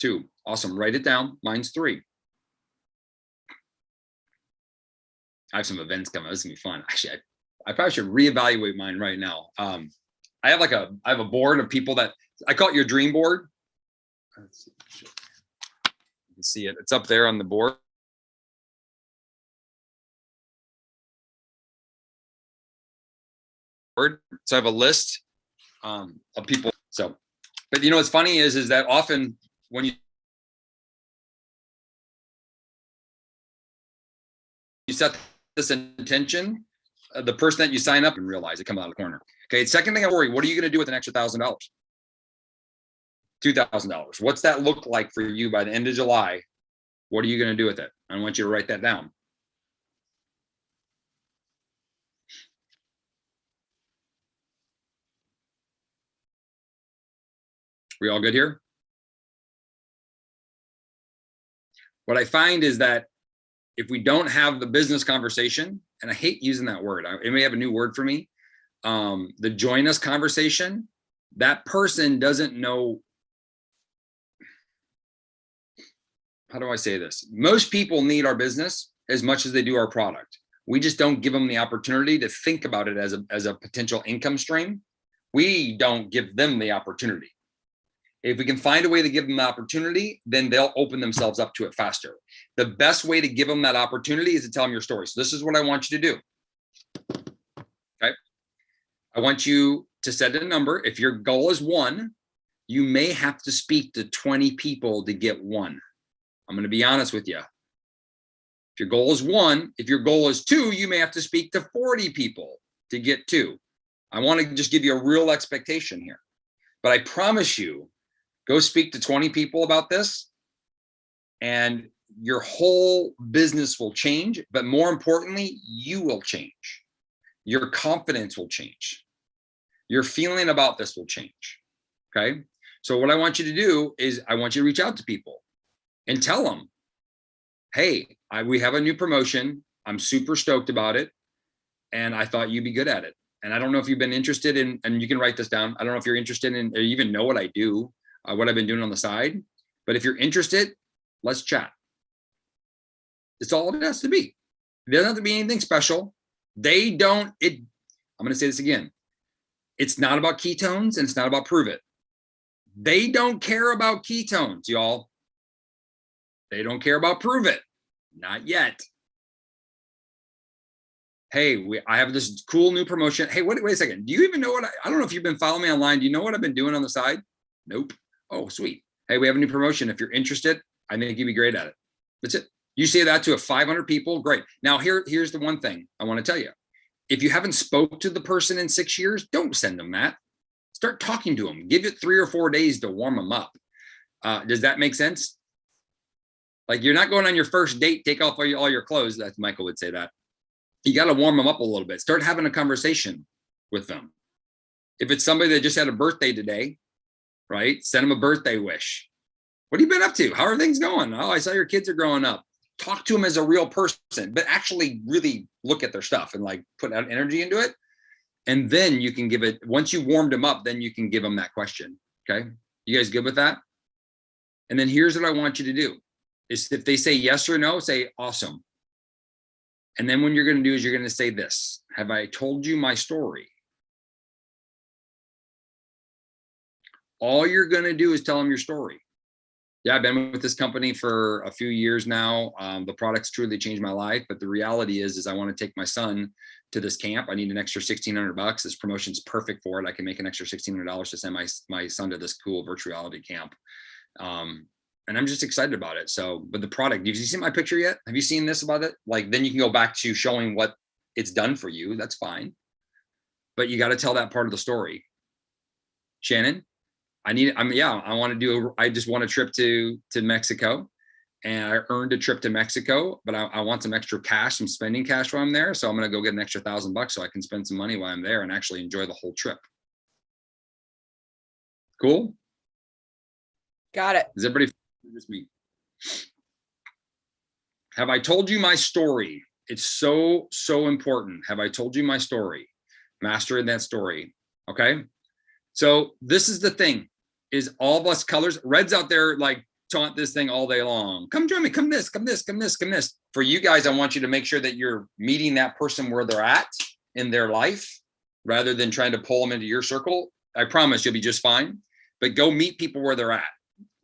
2. Awesome. Write it down. Mine's 3. I have some events coming. This is gonna be fun. Actually, I probably should reevaluate mine right now. I have a board of people that I call it your dream board. Let's see. You can see it. It's up there on the board. So I have a list of people. So, but you know what's funny is that often when you set this intention, the person that you sign up and realize it comes out of the corner. Okay. Second thing I worry, what are you going to do with an extra $1,000? $2,000. What's that look like for you by the end of July? What are you going to do with it? I want you to write that down. We all good here? What I find is that if we don't have the business conversation, and I hate using that word, it may have a new word for me, the join us conversation, that person doesn't know. How do I say this? Most people need our business as much as they do our product. We just don't give them the opportunity to think about it as a potential income stream. We don't give them the opportunity. If we can find a way to give them the opportunity, then they'll open themselves up to it faster. The best way to give them that opportunity is to tell them your story. So this is what I want you to do. Okay. I want you to set a number. If your goal is 1, you may have to speak to 20 people to get 1. I'm going to be honest with you. If your goal is 1, if your goal is 2, you may have to speak to 40 people to get 2. I want to just give you a real expectation here. But I promise you, go speak to 20 people about this and your whole business will change. But more importantly, you will change. Your confidence will change. Your feeling about this will change. Okay. So what I want you to do is I want you to reach out to people and tell them, hey, we have a new promotion. I'm super stoked about it. And I thought you'd be good at it. And I don't know if you've been interested in, and you can write this down. I don't know if you're interested in, or even know what I do. What I've been doing on the side. But if you're interested, let's chat. It's all it has to be. It doesn't have to be anything special. I'm going to say this again. It's not about ketones and it's not about prove it. They don't care about ketones, y'all. They don't care about prove it. Not yet. Hey, I have this cool new promotion. Hey, wait a second. Do you even know what I don't know if you've been following me online. Do you know what I've been doing on the side? Nope. Oh, sweet. Hey, we have a new promotion. If you're interested, I think you'd be great at it. That's it. You say that to 500 people, great. Now here's the one thing I want to tell you. If you haven't spoke to the person in 6 years, don't send them that. Start talking to them. Give it 3 or 4 days to warm them up. Does that make sense? Like, you're not going on your first date, take off all your clothes. That's Michael would say that. You got to warm them up a little bit. Start having a conversation with them. If it's somebody that just had a birthday today, right? Send them a birthday wish. What have you been up to? How are things going? Oh, I saw your kids are growing up. Talk to them as a real person, but actually really look at their stuff and like put out energy into it. And then you can give it, once you warmed them up, then you can give them that question. Okay. You guys good with that? And then here's what I want you to do is if they say yes or no, say awesome. And then what you're going to do is you're going to say this. Have I told you my story? All you're going to do is tell them your story. Yeah, I've been with this company for a few years now. The products truly changed my life. But the reality is I want to take my son to this camp. I need an extra $1,600. This promotion's perfect for it. I can make an extra $1,600 to send my son to this cool virtual reality camp. And I'm just excited about it. So, but the product, have you seen my picture yet? Have you seen this about it? Like, then you can go back to showing what it's done for you. That's fine. But you got to tell that part of the story. Shannon, I just want a trip to Mexico, and I earned a trip to Mexico, but I want some extra cash, some spending cash while I'm there. So I'm going to go get an extra $1,000 so I can spend some money while I'm there and actually enjoy the whole trip. Cool. Got it. Is everybody just me? Have I told you my story? It's so important. Have I told you my story? Mastering that story. Okay. So this is the thing, is all of us colors, Red's out there like taunt this thing all day long. Come join me, come this, come this, come this, come this. For you guys, I want you to make sure that you're meeting that person where they're at in their life, rather than trying to pull them into your circle. I promise you'll be just fine, but go meet people where they're at.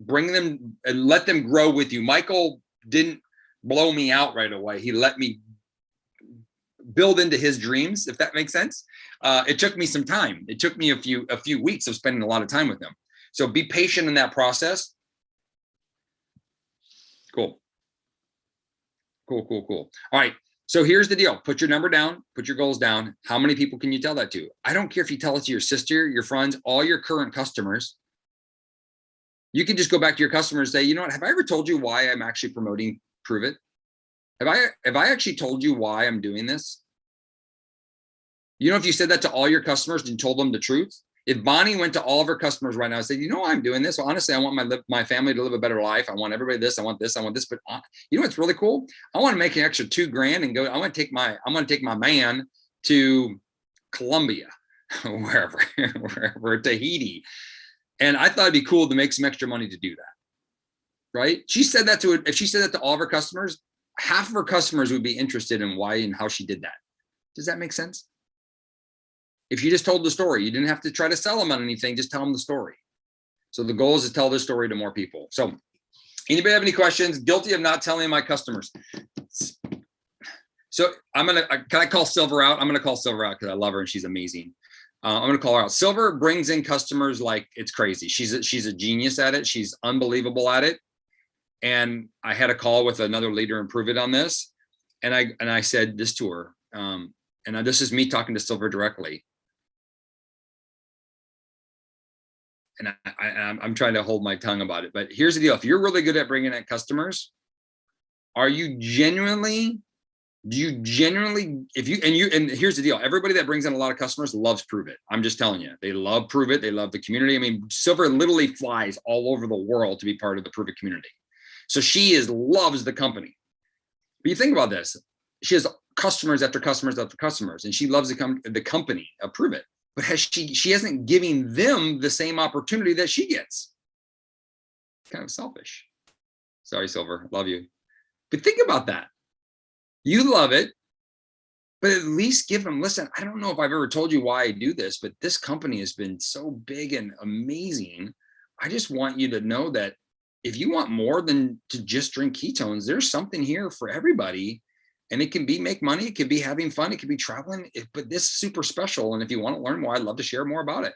Bring them and let them grow with you. Michael didn't blow me out right away. He let me build into his dreams, if that makes sense. It took me some time. It took me a few weeks of spending a lot of time with him. So be patient in that process. Cool. All right. So here's the deal. Put your number down, put your goals down. How many people can you tell that to? I don't care if you tell it to your sister, your friends, all your current customers. You can just go back to your customers and say, you know what, have I ever told you why I'm actually promoting Prove It? Have I actually told you why I'm doing this? You know, if you said that to all your customers and told them the truth, if Bonnie went to all of her customers right now and said, you know why I'm doing this? Well, honestly, I want my family to live a better life. I want everybody this, I want this, but you know what's really cool? I want to make an extra $2,000 and go, I'm going to take my man to Colombia, wherever, Tahiti. And I thought it'd be cool to make some extra money to do that. Right? If she said that to all of her customers, half of her customers would be interested in why and how she did that. Does that make sense? If you just told the story, you didn't have to try to sell them on anything, just tell them the story. So the goal is to tell this story to more people. So anybody have any questions? Guilty of not telling my customers. So can I call Silver out? I'm going to call Silver out because I love her and she's amazing. I'm going to call her out. Silver brings in customers like it's crazy. She's a genius at it. She's unbelievable at it. And I had a call with another leader in Prove It on this. And I said this to her. And this is me talking to Silver directly. And I'm trying to hold my tongue about it. But here's the deal. If you're really good at bringing in customers, and here's the deal. Everybody that brings in a lot of customers loves Prove It. I'm just telling you, they love Prove It. They love the community. I mean, Silver literally flies all over the world to be part of the Prove It community. So she loves the company. But you think about this, she has customers after customers after customers, and she loves the company of Prove It. But she isn't giving them the same opportunity that she gets. Kind of selfish. Sorry, Silver, love you. But think about that. You love it, but at least give them, listen, I don't know if I've ever told you why I do this, but this company has been so big and amazing. I just want you to know that if you want more than to just drink ketones, there's something here for everybody. And it can be make money, it could be having fun, it could be traveling, but this is super special. And if you want to learn more, I'd love to share more about it.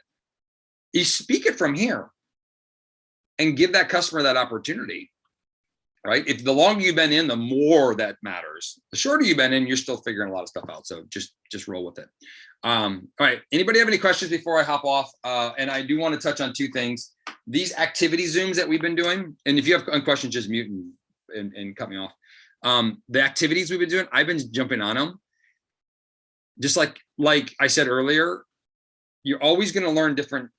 You speak it from here. and give that customer that opportunity, right? If the longer you've been in, the more that matters. The shorter you've been in, you're still figuring a lot of stuff out. So just roll with it. All right. Anybody have any questions before I hop off? And I do want to touch on two things. These activity Zooms that we've been doing, and if you have questions, just mute and cut me off. The activities we've been doing, I've been jumping on them. Just like I said earlier, you're always going to learn different.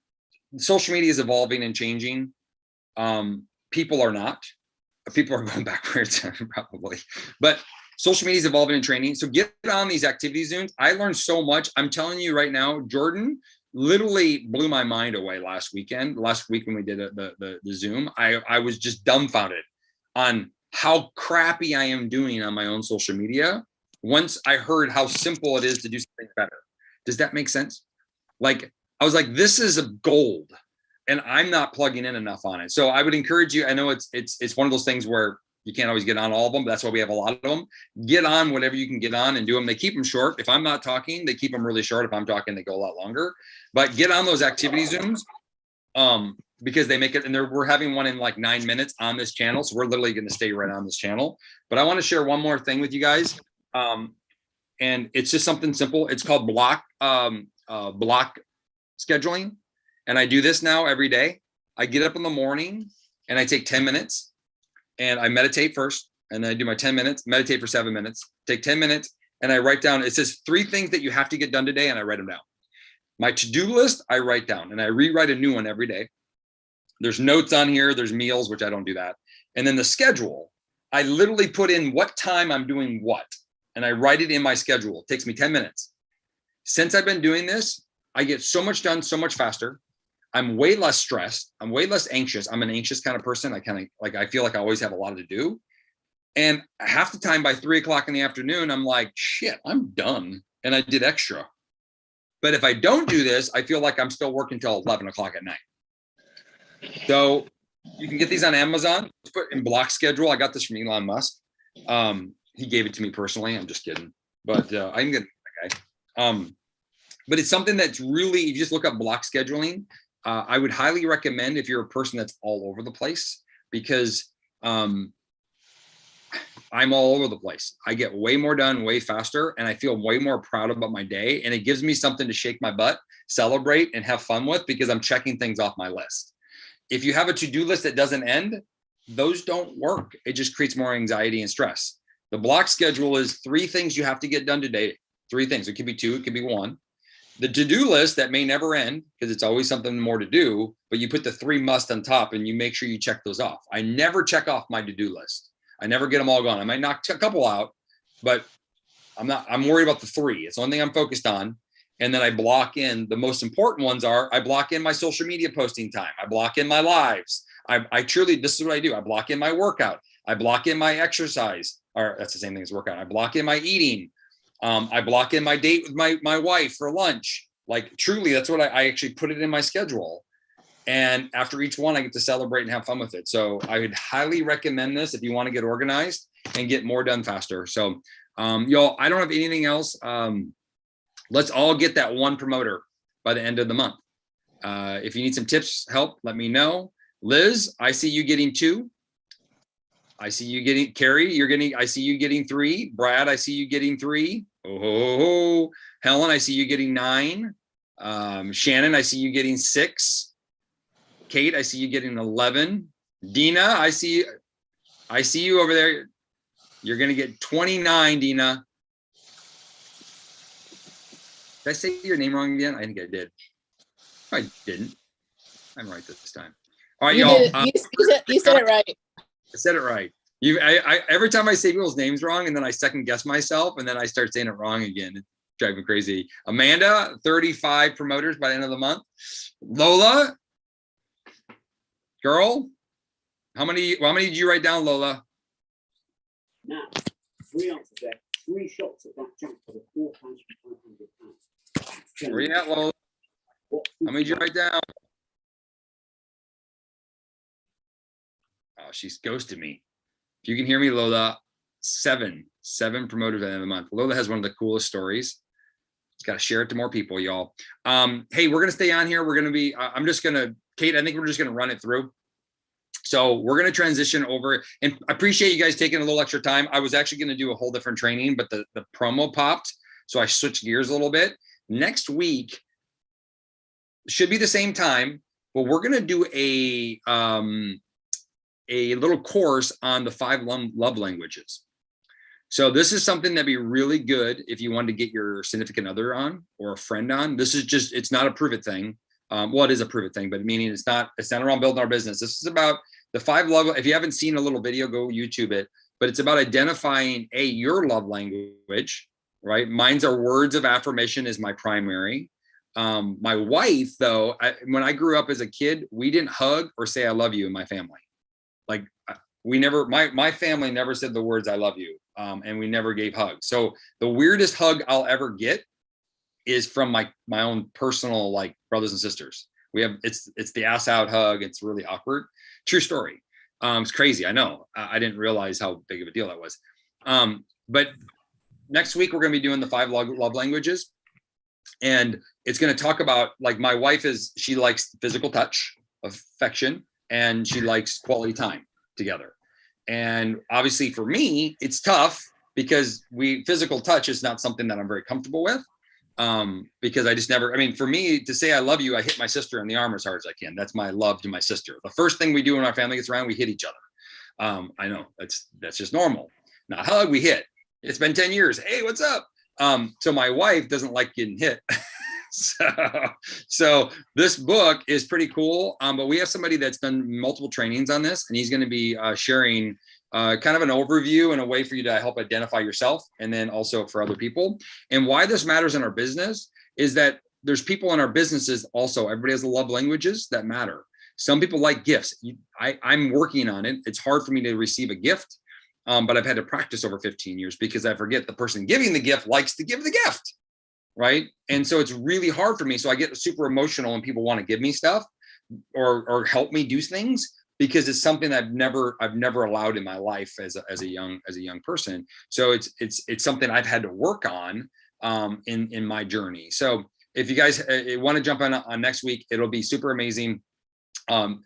Social media is evolving and changing. People are not. People are going backwards probably, but social media is evolving and training. So get on these activity Zooms. I learned so much. I'm telling you right now, Jordan literally blew my mind away last week when we did the Zoom. I was just dumbfounded on how crappy I am doing on my own social media once I heard how simple it is to do something better. Does that make sense? Like, I was like, this is a gold, and I'm not plugging in enough on it. So I would encourage you. I know it's one of those things where you can't always get on all of them, but that's why we have a lot of them. Get on whatever you can get on and do them. They keep them short. If I'm not talking, they keep them really short. If I'm talking, they go a lot longer. But get on those activity Zooms because they make it, and we're having one in like 9 minutes on this channel. So we're literally going to stay right on this channel. But I want to share one more thing with you guys. And it's just something simple. It's called block scheduling. And I do this now every day. I get up in the morning and I take 10 minutes and I meditate first. And then I do my 10 minutes, meditate for 7 minutes, take 10 minutes. And I write down, it says 3 things that you have to get done today. And I write them down. My to-do list, I write down, and I rewrite a new one every day. There's notes on here. There's meals, which I don't do that. And then the schedule, I literally put in what time I'm doing what. And I write it in my schedule. It takes me 10 minutes. Since I've been doing this, I get so much done so much faster. I'm way less stressed. I'm way less anxious. I'm an anxious kind of person. I feel like I always have a lot to do. And half the time by 3 o'clock in the afternoon, I'm like, shit, I'm done. And I did extra. But if I don't do this, I feel like I'm still working till 11 o'clock at night. So you can get these on Amazon. Put in block schedule. I got this from Elon Musk. He gave it to me personally. I'm just kidding. But I can get that guy. But it's something that's really, if you just look up block scheduling, I would highly recommend if you're a person that's all over the place, because I'm all over the place. I get way more done way faster, and I feel way more proud about my day. And it gives me something to shake my butt, celebrate, and have fun with, because I'm checking things off my list. If you have a to-do list that doesn't end, those don't work. It just creates more anxiety and stress. The block schedule is 3 things you have to get done today. 3 things. It could be 2, it could be 1. The to-do list that may never end, because it's always something more to do, but you put the 3 must on top and you make sure you check those off. I never check off my to-do list. I never get them all gone. I might knock a couple out, but I'm worried about the 3. It's the only thing I'm focused on. And then I block in the most important ones I block in my social media posting time. I block in my lives. I truly, this is what I do. I block in my workout. I block in my exercise, or that's the same thing as workout. I block in my eating. I block in my date with my wife for lunch. Like, truly, that's what I actually put it in my schedule. And after each one, I get to celebrate and have fun with it. So I would highly recommend this if you want to get organized and get more done faster. So y'all, I don't have anything else. Let's all get that 1 promoter by the end of the month. If you need some tips, help, let me know. Liz, I see you getting 2. I see you getting, Carrie, I see you getting 3. Brad, I see you getting 3. Oh, Helen, I see you getting 9. Shannon, I see you getting 6. Kate, I see you getting 11. Dina, I see you over there. You're going to get 29, Dina. Did I say your name wrong again? I think I did. I didn't. I'm right this time. All right, y'all. You said it right. I said it right. Every time I say people's names wrong, and then I second guess myself, and then I start saying it wrong again. It drives me crazy. Amanda, 35 promoters by the end of the month. Lola, girl, how many did you write down, Lola? Now, 3 answers there. 3 shots at that jump for the £4,500. Where you at, Lola? How many did you write down? Oh, she's ghosted me. If you can hear me, Lola, 7 promoters at the end of the month. Lola has one of the coolest stories. Got to share it to more people, y'all. Hey, we're going to stay on here. We're going to be, Kate, I think we're just going to run it through. So we're going to transition over, and I appreciate you guys taking a little extra time. I was actually going to do a whole different training, but the promo popped. So I switched gears a little bit. Next week should be the same time, but we're going to do a little course on the 5 love languages. So this is something that'd be really good if you wanted to get your significant other on or a friend on. This is just, it's not a prove it thing. Well, it is a prove it thing, but meaning it's not around building our business. This is about the 5 love. If you haven't seen a little video, go YouTube it, but it's about identifying your love language, right? Mine's are words of affirmation is my primary. My wife though, when I grew up as a kid, we didn't hug or say, I love you in my family. Like we never, my family never said the words, I love you. And we never gave hugs. So the weirdest hug I'll ever get is from my own personal, like, brothers and sisters. We have, it's the ass out hug. It's really awkward. True story. It's crazy. I know. I didn't realize how big of a deal that was. But next week we're going to be doing the 5 love languages, and it's going to talk about, like, my wife she likes physical touch, affection, and she likes quality time together. And obviously for me, it's tough because physical touch is not something that I'm very comfortable with. Because I just never, I mean, for me to say I love you, I hit my sister in the arm as hard as I can. That's my love to my sister. The first thing we do when our family gets around, we hit each other. I know that's just normal. Not hug, we hit. It's been 10 years. Hey, what's up? So my wife doesn't like getting hit. So this book is pretty cool. But we have somebody that's done multiple trainings on this, and he's going to be sharing kind of an overview and a way for you to help identify yourself, and then also for other people. And why this matters in our business is that there's people in our businesses also, everybody has the love languages that matter. Some people like gifts. I'm working on it. It's hard for me to receive a gift, but I've had to practice over 15 years because I forget the person giving the gift likes to give the gift, right? And so it's really hard for me. So I get super emotional when people want to give me stuff or help me do things, because it's something I've never allowed in my life as a young person. So it's something I've had to work on in my journey. So if you guys want to jump on next week, it'll be super amazing.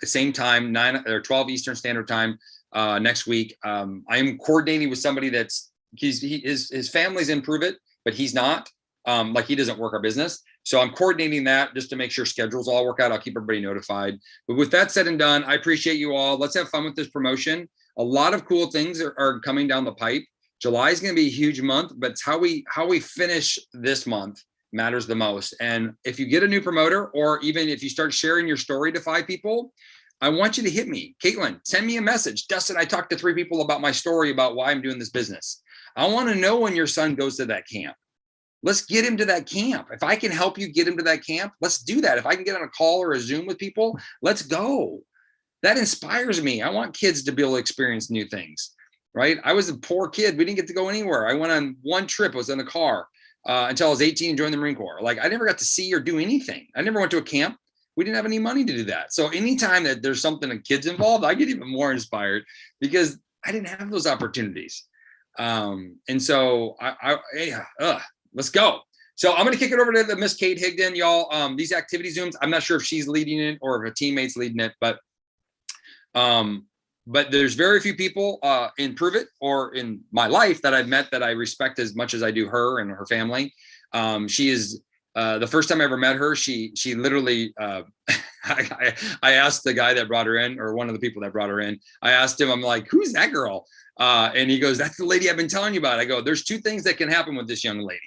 Same time, 9 or 12 Eastern Standard Time next week. I am coordinating with somebody his family's in Prove It, but he's not. Like, he doesn't work our business. So I'm coordinating that just to make sure schedules all work out. I'll keep everybody notified. But with that said and done, I appreciate you all. Let's have fun with this promotion. A lot of cool things are coming down the pipe. July is going to be a huge month, but it's how we finish this month matters the most. And if you get a new promoter, or even if you start sharing your story to 5 people, I want you to hit me. Caitlin, send me a message. Dustin, I talked to 3 people about my story about why I'm doing this business. I want to know when your son goes to that camp. Let's get him to that camp. If I can help you get him to that camp, let's do that. If I can get on a call or a Zoom with people, let's go. That inspires me. I want kids to be able to experience new things, right? I was a poor kid. We didn't get to go anywhere. I went on one trip. I was in a car until I was 18 and joined the Marine Corps. Like, I never got to see or do anything. I never went to a camp. We didn't have any money to do that. So anytime that there's something of kids involved, I get even more inspired because I didn't have those opportunities. And so let's go. So I'm going to kick it over to the Miss Kate Higdon, y'all. These activity Zooms, I'm not sure if she's leading it or if her teammate's leading it, but there's very few people in Prove It or in my life that I've met that I respect as much as I do her and her family. She is the first time I ever met her, she literally, I asked the guy that brought her in, or one of the people that brought her in, I asked him, I'm like, who's that girl? And he goes, that's the lady I've been telling you about. I go, there's 2 things that can happen with this young lady.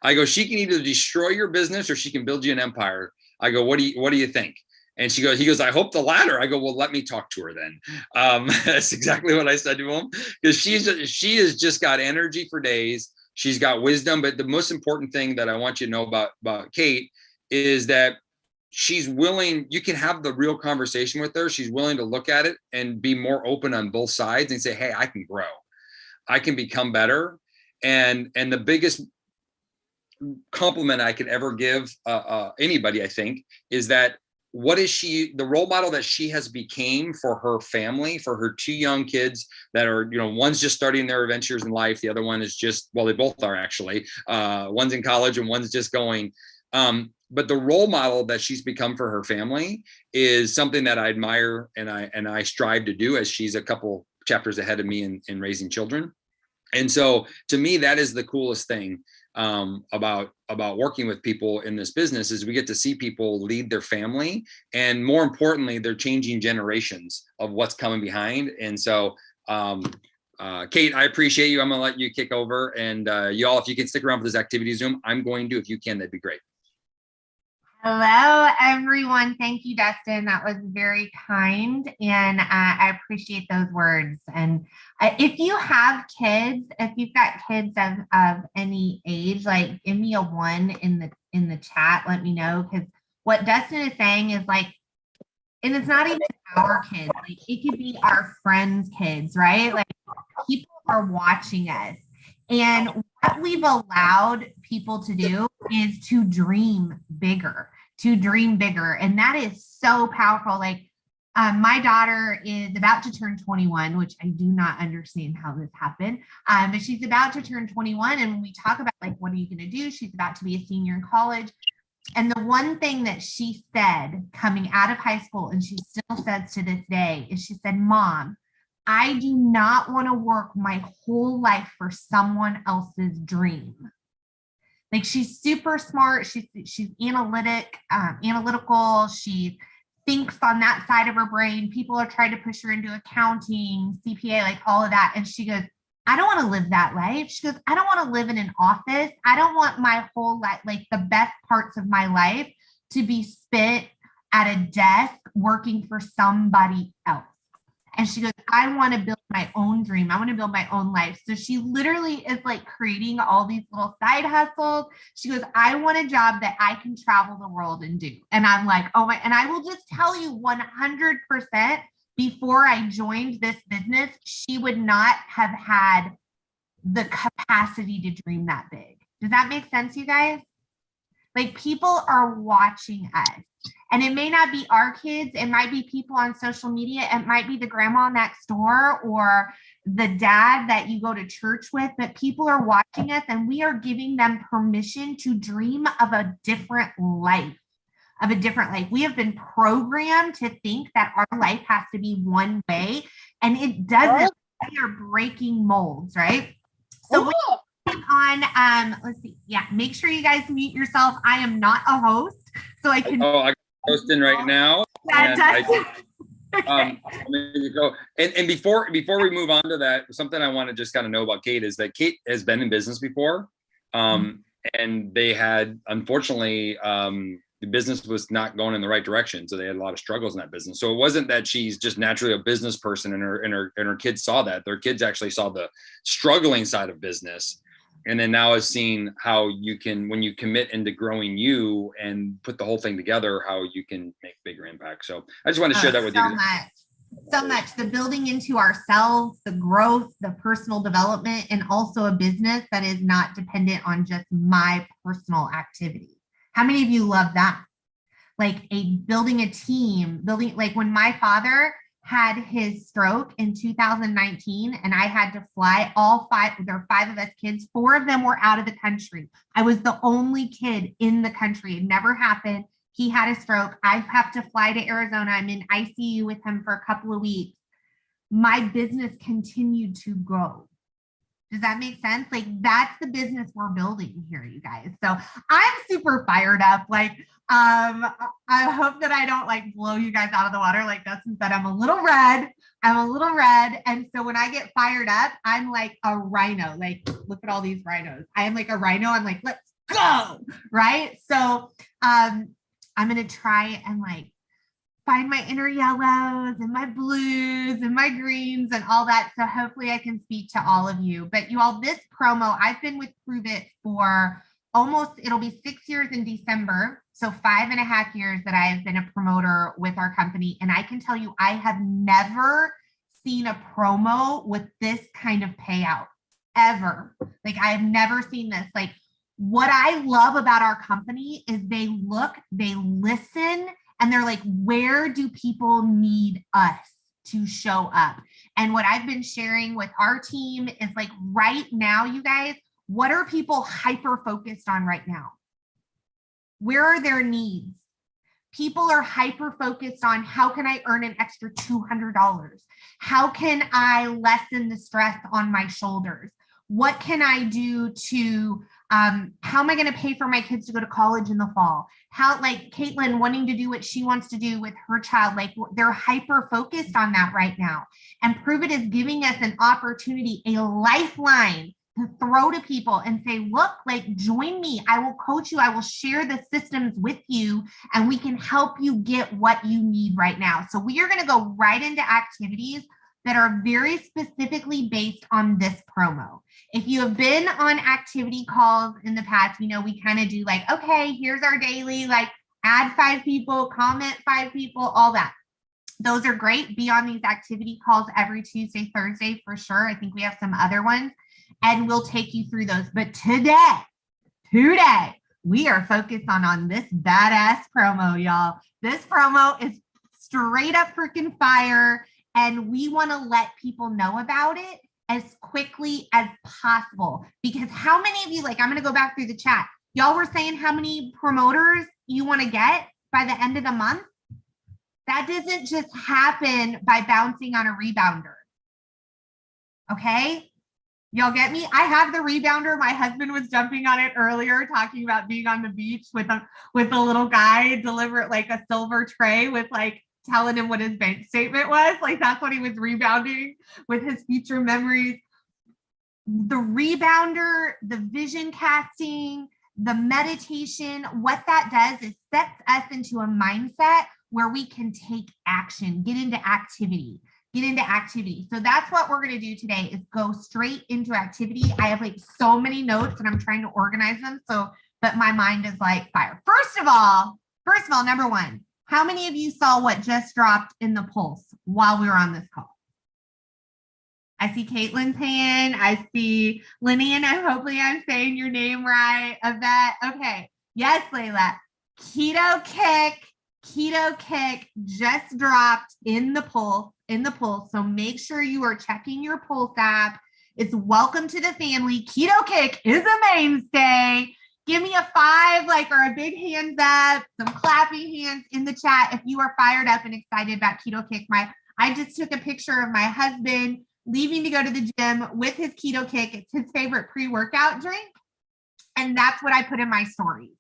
I go, she can either destroy your business or she can build you an empire. I go, what do you think? And he goes, I hope the latter. I go, well, let me talk to her then. That's exactly what I said to him, because she has just got energy for days. She's got wisdom. But the most important thing that I want you to know about Kate is that she's willing, you can have the real conversation with her. She's willing to look at it and be more open on both sides and say, hey, I can grow. I can become better. And the biggest compliment I could ever give anybody, I think, is that what is she, the role model that she has became for her family, for her 2 young kids that are, one's just starting their adventures in life. The other one is just, well, they both are actually, one's in college and one's just going. but the role model that she's become for her family is something that I admire and I strive to do, as she's a couple chapters ahead of me in raising children. And so to me, that is the coolest thing about working with people in this business, is we get to see people lead their family, and more importantly, they're changing generations of what's coming behind. And so Kate, I appreciate you. I'm gonna let you kick over, and y'all, if you can stick around for this activity Zoom, I'm going to. If you can, that'd be great. Hello, everyone. Thank you, Dustin. That was very kind, and I appreciate those words. And if you have kids, if you've got kids of any age, like give me a 1 in the chat. Let me know, because what Dustin is saying is like, and it's not even our kids. Like it could be our friends' kids, right? Like people are watching us, and what we've allowed people to do is to dream bigger. And that is so powerful. Like my daughter is about to turn 21, which I do not understand how this happened. But she's about to turn 21. And when we talk about like, what are you going to do? She's about to be a senior in college. And the one thing that she said coming out of high school, and she still says to this day, is she said, Mom, I do not want to work my whole life for someone else's dream. Like she's super smart. She's analytical. She thinks on that side of her brain. People are trying to push her into accounting, CPA, like all of that. And she goes, I don't want to live that life. She goes, I don't want to live in an office. I don't want my whole life, like the best parts of my life, to be spent at a desk working for somebody else. And she goes, I want to build my own dream. I want to build my own life. So she literally is like creating all these little side hustles. She goes, I want a job that I can travel the world and do. And I'm like, oh my, and I will just tell you 100%, before I joined this business, she would not have had the capacity to dream that big. Does that make sense, you guys? Like people are watching us. And it may not be our kids, it might be people on social media, it might be the grandma next door or the dad that you go to church with, but people are watching us and we are giving them permission to dream of a different life, We have been programmed to think that our life has to be one way, and it doesn't. We are breaking molds, right? So on, let's see. Yeah, make sure you guys mute yourself. I am not a host, so I can. Oh, I'm hosting right now. And before we move on to that, something I want to just kind of know about Kate is that Kate has been in business before, and they had, unfortunately, the business was not going in the right direction, so they had a lot of struggles in that business. So it wasn't that she's just naturally a business person, and her kids saw that. Their kids actually saw the struggling side of business, and then now has seen how you can, when you commit into growing you and put the whole thing together, how you can make bigger impact. So I just want to share that with you. So much. The building into ourselves, the growth, the personal development, and also a business that is not dependent on just my personal activity. How many of you love that? Like building a team, like when my father had his stroke in 2019 and I had to fly there were 5 of us kids, 4 of them were out of the country. I was the only kid in the country. It never happened. He had a stroke. I have to fly to Arizona. I'm in ICU with him for a couple of weeks. My business continued to grow. Does that make sense? Like that's the business we're building here, you guys. So I'm super fired up. Like, I hope that I don't like blow you guys out of the water. Like Dustin said, I'm a little red. And so when I get fired up, I'm like a rhino. Like, look at all these rhinos. I am like a rhino. I'm like, let's go. Right. So, I'm going to try and like find my inner yellows and my blues and my greens and all that. So hopefully I can speak to all of you. But you all, this promo, I've been with Prove It for it'll be 6 years in December. So 5.5 years that I have been a promoter with our company. And I can tell you, I have never seen a promo with this kind of payout ever. Like I have never seen this. Like what I love about our company is they look, they listen, and they're like, where do people need us to show up? And what I've been sharing with our team is like right now, you guys, what are people hyper focused on right now? Where are their needs? People are hyper focused on how can I earn an extra $200? How can I lessen the stress on my shoulders? What can I do to, how am I going to pay for my kids to go to college in the fall? How, like Caitlin wanting to do what she wants to do with her child, like they're hyper focused on that right now. And Pruvit is giving us an opportunity, a lifeline to throw to people and say, look, like join me. I will coach you. I will share the systems with you and we can help you get what you need right now. So we are going to go right into activities that are very specifically based on this promo. If you have been on activity calls in the past, you know, we kind of do like, okay, here's our daily, like add 5 people, comment 5 people, all that. Those are great. Be on these activity calls every Tuesday, Thursday for sure. I think we have some other ones and we'll take you through those. But today, we are focused on this badass promo, y'all. This promo is straight up freaking fire. And we want to let people know about it as quickly as possible. Because how many of you, like, I'm going to go back through the chat. Y'all were saying how many promoters you want to get by the end of the month? That doesn't just happen by bouncing on a rebounder. Okay? Y'all get me? I have the rebounder. My husband was jumping on it earlier, talking about being on the beach with a little guy, deliver like a silver tray with like telling him what his bank statement was. Like that's what he was rebounding with his future memories. The rebounder, the vision casting, the meditation, what that does is sets us into a mindset where we can take action, get into activity. So that's what we're going to do today is go straight into activity. I have like so many notes and I'm trying to organize them. But my mind is like fire. First of all, number one, how many of you saw what just dropped in the Pulse while we were on this call? I see Caitlin's hand. I see Lillian. Hopefully I'm saying your name right. Yvette. Okay. Yes, Layla. Keto Kick just dropped in the Pulse. So make sure you are checking your Pulse app. It's welcome to the family. Keto Kick is a mainstay. Give me a 5, like, or a big hands up, some clapping hands in the chat if you are fired up and excited about Keto Kick. I just took a picture of my husband leaving to go to the gym with his Keto Kick. It's his favorite pre-workout drink. And that's what I put in my stories.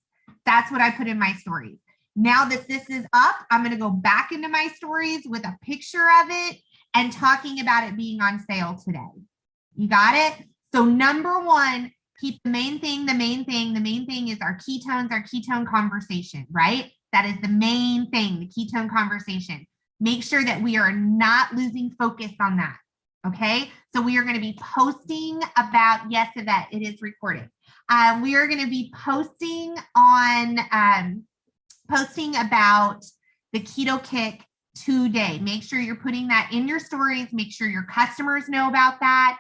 Now that this is up, I'm going to go back into my stories with a picture of it and talking about it being on sale today. You got it? So number one, keep the main thing is our ketone conversation, right? That is the main thing, the ketone conversation. Make sure that we are not losing focus on that, okay? So we are going to be posting about, yes, Yvette, it is recorded. We are going to be posting about the Keto Kick today. Make sure you're putting that in your stories. Make sure your customers know about that.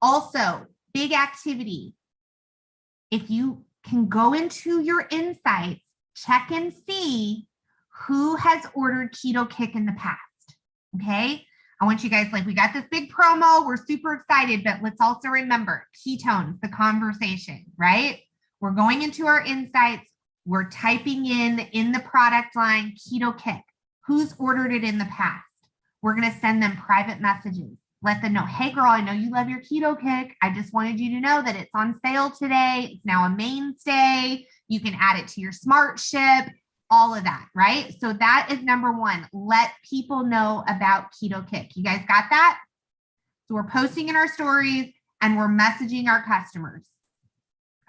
Also, big activity. If you can go into your insights, check and see who has ordered Keto Kick in the past, okay? I want you guys, like, we got this big promo. We're super excited, but let's also remember ketones, the conversation, right? We're going into our insights. We're typing in the product line, Keto Kick. Who's ordered it in the past? We're going to send them private messages. Let them know, hey girl, I know you love your Keto Kick. I just wanted you to know that it's on sale today. It's now a mainstay. You can add it to your smart ship, all of that, right? So that is number one. Let people know about Keto Kick. You guys got that? So we're posting in our stories and we're messaging our customers.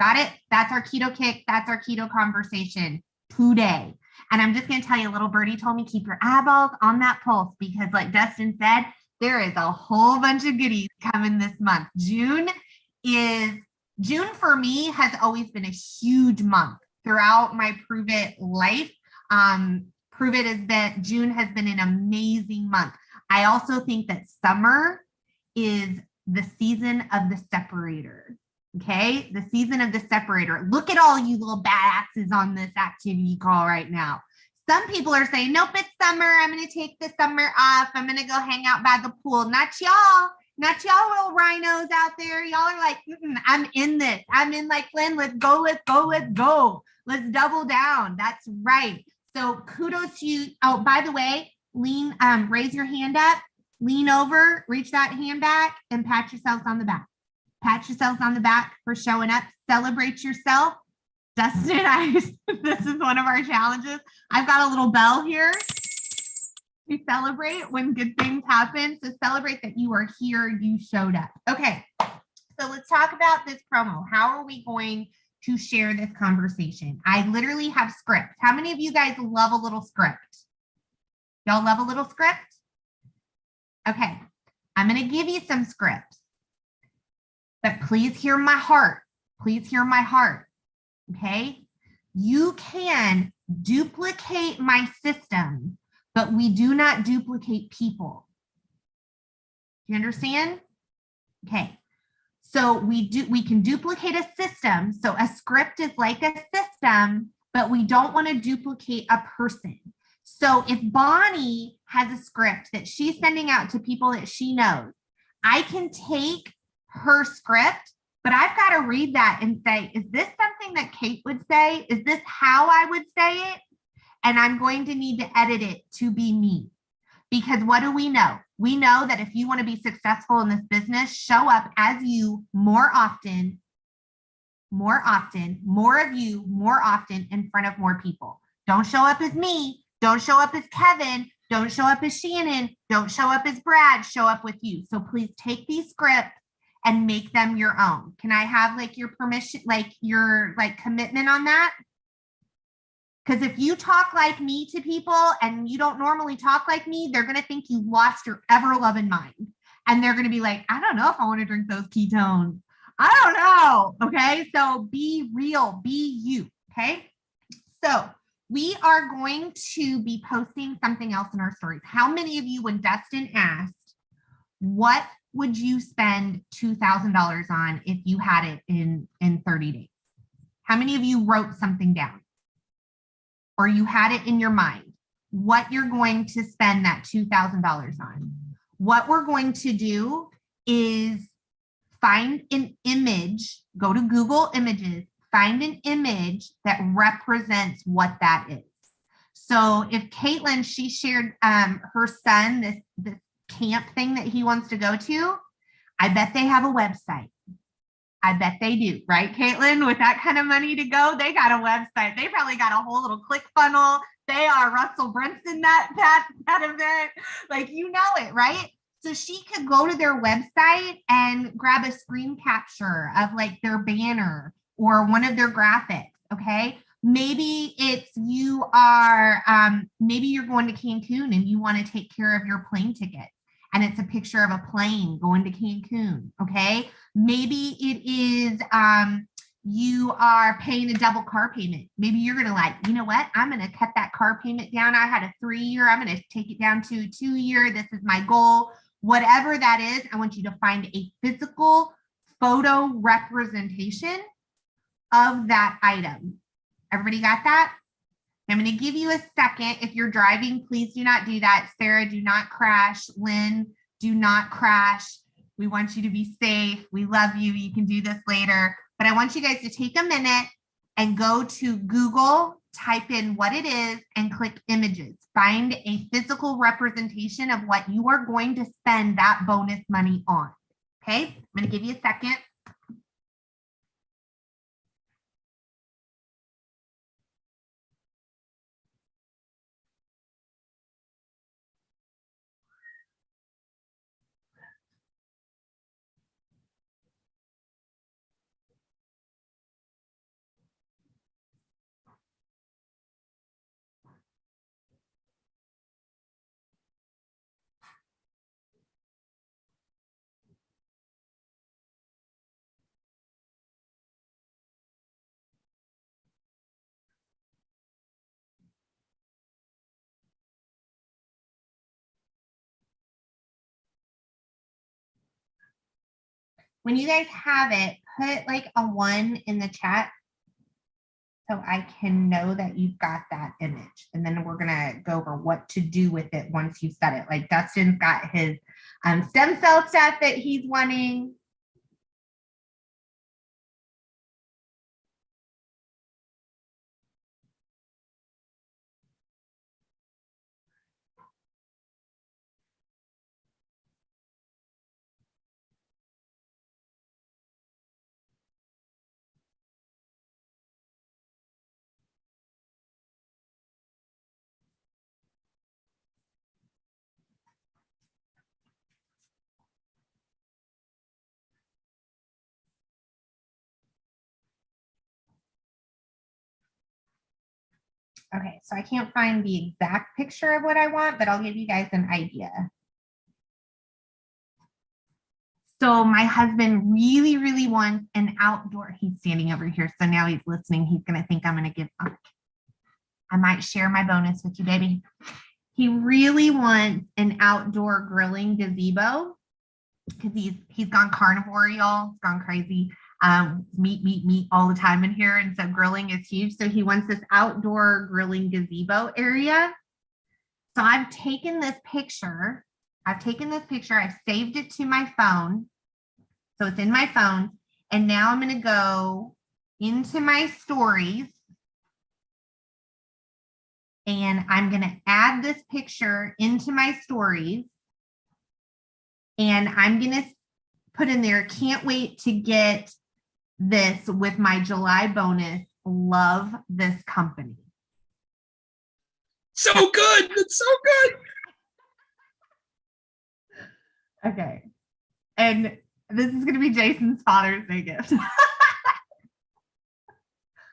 Got it? That's our Keto Kick. That's our keto conversation today. And I'm just going to tell you, little birdie told me, keep your eyeballs on that pulse because like Dustin said, there is a whole bunch of goodies coming this month. June for me has always been a huge month throughout my Pruvit life. June has been an amazing month. I also think that summer is the season of the separator. Okay, the season of the separator. Look at all you little badasses on this activity call right now. Some people are saying, nope, it's summer. I'm going to take the summer off. I'm going to go hang out by the pool. Not y'all. Not y'all little rhinos out there. Y'all are like, I'm in this. I'm in like Flynn. Let's go, let's go, let's go. Let's double down. That's right. So kudos to you. Oh, by the way, raise your hand up, lean over, reach that hand back, and pat yourselves on the back. Pat yourselves on the back for showing up. Celebrate yourself. Dustin and I, this is one of our challenges. I've got a little bell here to celebrate when good things happen. So celebrate that you are here, you showed up. Okay, so let's talk about this promo. How are we going to share this conversation? I literally have scripts. How many of you guys love a little script? Y'all love a little script? Okay, I'm gonna give you some scripts, but please hear my heart. Please hear my heart, okay? You can duplicate my system, but we do not duplicate people. You understand? Okay. So we can duplicate a system. So a script is like a system, but we don't want to duplicate a person. So if Bonnie has a script that she's sending out to people that she knows, I can take her script, but I've got to read that and say, is this something that Kate would say? Is this how I would say it? And I'm going to need to edit it to be me. Because what do we know? We know that if you want to be successful in this business, show up as you more often, more of you more often in front of more people. Don't show up as me. Don't show up as Kevin. Don't show up as Shannon. Don't show up as Brad. Show up with you. So please take these scripts and make them your own. Can I have like your permission, like your commitment on that? Because if you talk like me to people and you don't normally talk like me, they're going to think you lost your ever-loving mind. And they're going to be like, I don't know if I want to drink those ketones. I don't know. Okay. So be real, be you. Okay. So we are going to be posting something else in our stories. How many of you, when Dustin asked, what would you spend $2,000 on if you had it in 30 days? How many of you wrote something down? Or you had it in your mind, what you're going to spend that $2,000 on? What we're going to do is find an image, go to Google Images, find an image that represents what that is. So if Caitlin, she shared her son, this camp thing that he wants to go to, I bet they have a website. I bet they do, right, Caitlin? With that kind of money to go, they got a website. They probably got a whole little click funnel. They are Russell Brunson that event. Like, you know it, right? So she could go to their website and grab a screen capture of like their banner or one of their graphics, okay? Maybe it's you are, maybe you're going to Cancun and you want to take care of your plane ticket. And it's a picture of a plane going to Cancun, okay? Maybe it is you are paying a double car payment. Maybe you're gonna like, you know what? I'm gonna cut that car payment down. I had a 3-year, I'm gonna take it down to a 2-year. This is my goal. Whatever that is, I want you to find a physical photo representation of that item. Everybody got that? I'm going to give you a second. If you're driving, please do not do that. Sarah, do not crash. Lynn, do not crash. We want you to be safe. We love you. You can do this later. But I want you guys to take a minute and go to Google, type in what it is, and click images. Find a physical representation of what you are going to spend that bonus money on. Okay? I'm going to give you a second. When you guys have it, put like a 1 in the chat so I can know that you've got that image. And then we're gonna go over what to do with it once you set it. Like Dustin's got his stem cell stuff that he's wanting. Okay, so I can't find the exact picture of what I want, but I'll give you guys an idea. So my husband really, really wants an outdoor. He's standing over here, so now he's listening. He's gonna think I'm gonna give up. I might share my bonus with you, baby. He really wants an outdoor grilling gazebo because he's gone carnivore, y'all. He's gone crazy. Meat all the time in here, and so grilling is huge. So he wants this outdoor grilling gazebo area. So I've taken this picture. I've saved it to my phone. So it's in my phone. And now I'm going to go into my stories. And I'm going to add this picture into my stories. And I'm going to put in there, can't wait to get this with my July bonus. Love this company. So good. It's so good. Okay. And this is going to be Jason's Father's Day gift.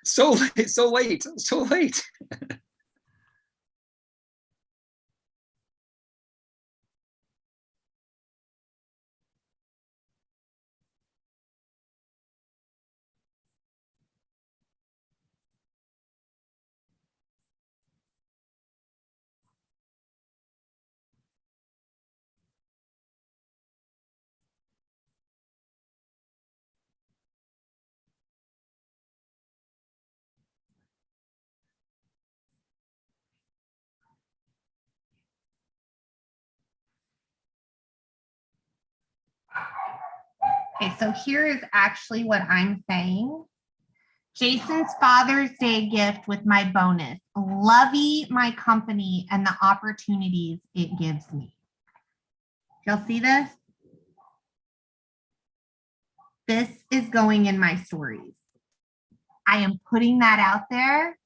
So late. Okay, so here is actually what I'm saying. Jason's Father's Day gift with my bonus. Lovey my company and the opportunities it gives me. Y'all see this? This is going in my stories. I am putting that out there.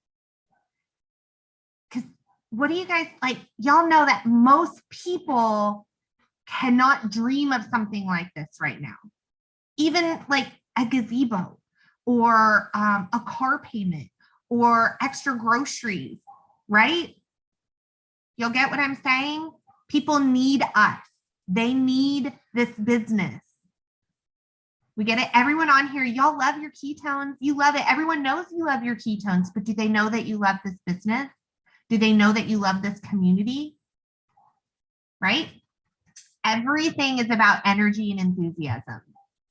Because what do you guys like? Y'all know that most people cannot dream of something like this right now. Even like a gazebo or a car payment or extra groceries, right? You'll get what I'm saying? People need us. They need this business. We get it. Everyone on here, y'all love your ketones. You love it. Everyone knows you love your ketones, but do they know that you love this business? Do they know that you love this community? Right? Everything is about energy and enthusiasm.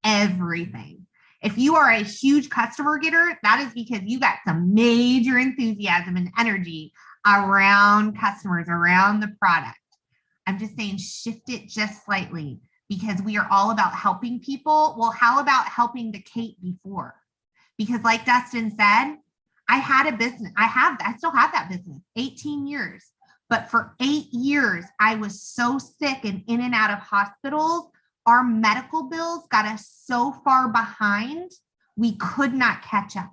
Everything. If you are a huge customer getter, that is because you got some major enthusiasm and energy around customers, around the product. I'm just saying shift it just slightly because we are all about helping people. Well, how about helping the Kate before? Because like Dustin said, I had a business. I still have that business, 18 years. But for 8 years, I was so sick and in and out of hospitals. Our medical bills got us so far behind, we could not catch up.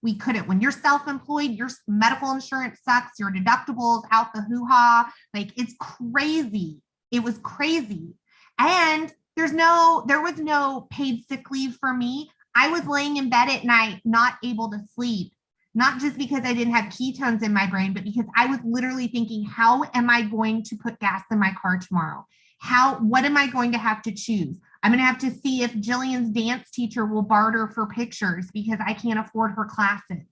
We couldn't. When you're self-employed, your medical insurance sucks, your deductibles out the hoo-ha. Like it's crazy. It was crazy. And there was no paid sick leave for me. I was laying in bed at night, not able to sleep, not just because I didn't have ketones in my brain, but because I was literally thinking, how am I going to put gas in my car tomorrow? What am I going to have to choose? I'm going to have to see if Jillian's dance teacher will barter for pictures because I can't afford her classes.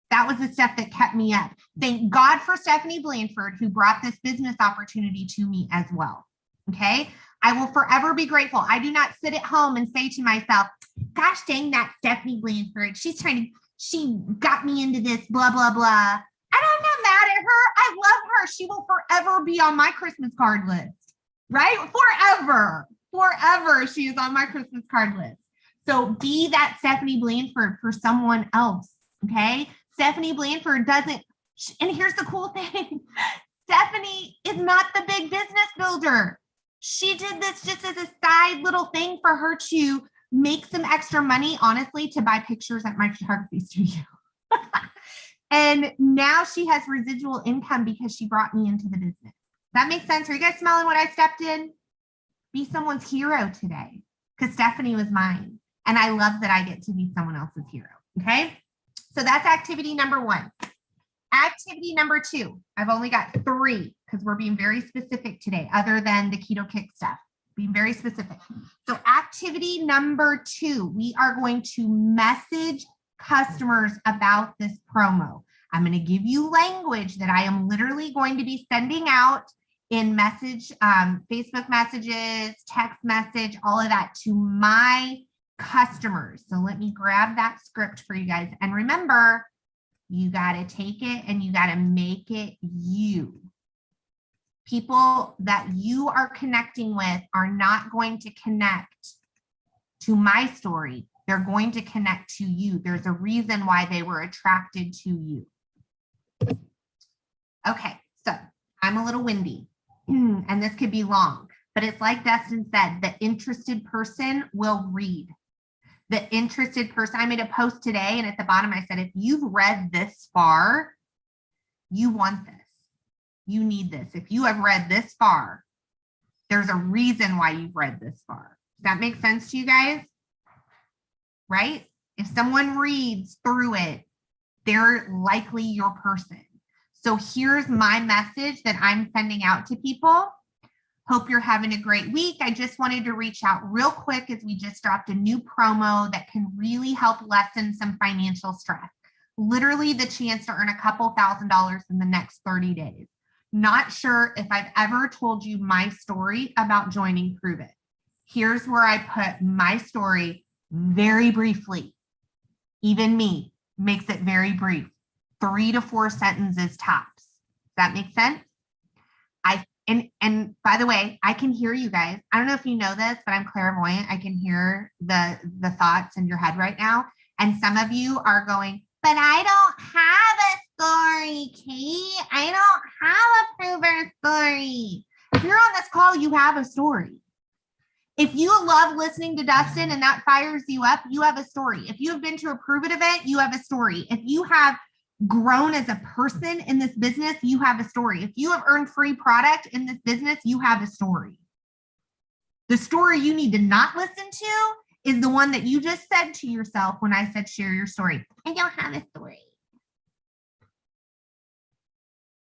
That was the stuff that kept me up. Thank God for Stephanie Blanford, who brought this business opportunity to me as well. Okay. I will forever be grateful. I do not sit at home and say to myself, gosh dang that Stephanie Blanford. She's she got me into this, blah, blah, blah. I'm not mad at her. I love her. She will forever be on my Christmas card list, right? Forever she is on my Christmas card list. So be that Stephanie Blanford for someone else, okay? Stephanie Blanford doesn't, and here's the cool thing. Stephanie is not the big business builder. She did this just as a side little thing for her to make some extra money, honestly, to buy pictures at my photography studio. And now she has residual income because she brought me into the business. That makes sense? Are you guys smelling what I stepped in? Be someone's hero today, because Stephanie was mine. And I love that I get to be someone else's hero, okay? So that's activity number 1. Activity number 2, I've only got 3 because we're being very specific today, other than the Keto Kick stuff, being very specific. So activity number 2, we are going to message customers about this promo. I'm going to give you language that I am literally going to be sending out in message, Facebook messages, text message, all of that to my customers. So let me grab that script for you guys. And remember, you got to take it and you got to make it you. People that you are connecting with are not going to connect to my story. They're going to connect to you. There's a reason why they were attracted to you. Okay, so I'm a little windy and this could be long, but it's like Dustin said, the interested person will read. The interested person, I made a post today and at the bottom I said, if you've read this far, you want this. You need this. If you have read this far, there's a reason why you've read this far. Does that make sense to you guys? Right? If someone reads through it, they're likely your person. So here's my message that I'm sending out to people. Hope you're having a great week. I just wanted to reach out real quick as we just dropped a new promo that can really help lessen some financial stress. Literally the chance to earn a couple $1,000s in the next 30 days. Not sure if I've ever told you my story about joining Prove It. Here's where I put my story very briefly. Even me makes it very brief. 3 to 4 sentences tops. Does that make sense? And by the way, I can hear you guys. I don't know if you know this, but I'm clairvoyant. I can hear the thoughts in your head right now. And some of you are going, but I don't have a story, Kate. I don't have a proven story. If you're on this call, you have a story. If you love listening to Dustin and that fires you up, you have a story. If you have been to a Prove It event, you have a story. If you have grown as a person in this business, you have a story. If you have earned free product in this business, you have a story. The story you need to not listen to is the one that you just said to yourself when I said, share your story. I don't have a story.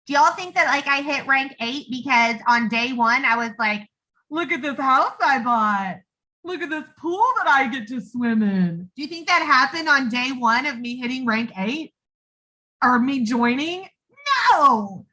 Do y'all think that like I hit rank 8 because on day 1, I was like, look at this house I bought. Look at this pool that I get to swim in. Do you think that happened on day 1 of me hitting rank 8? Or me joining? No,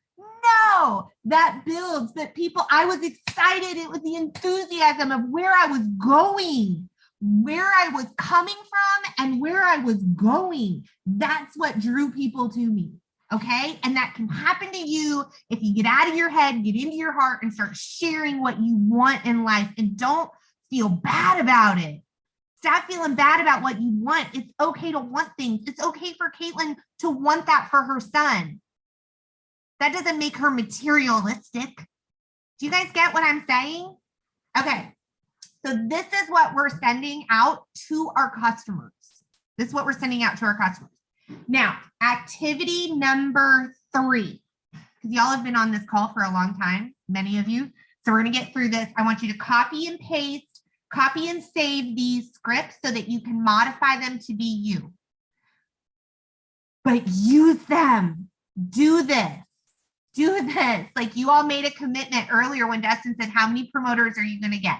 that builds that people, I was excited. It was the enthusiasm of where I was going, where I was coming from and where I was going. That's what drew people to me. Okay. And that can happen to you if you get out of your head, get into your heart and start sharing what you want in life and don't feel bad about it. Stop feeling bad about what you want. It's okay to want things. It's okay for Caitlin to want that for her son. That doesn't make her materialistic. Do you guys get what I'm saying? Okay. So this is what we're sending out to our customers. This is what we're sending out to our customers. Now, activity number 3, because y'all have been on this call for a long time, many of you. So we're going to get through this. I want you to copy and paste. Copy and save these scripts so that you can modify them to be you. But use them. Do this. Do this. Like you all made a commitment earlier when Dustin said, how many promoters are you going to get?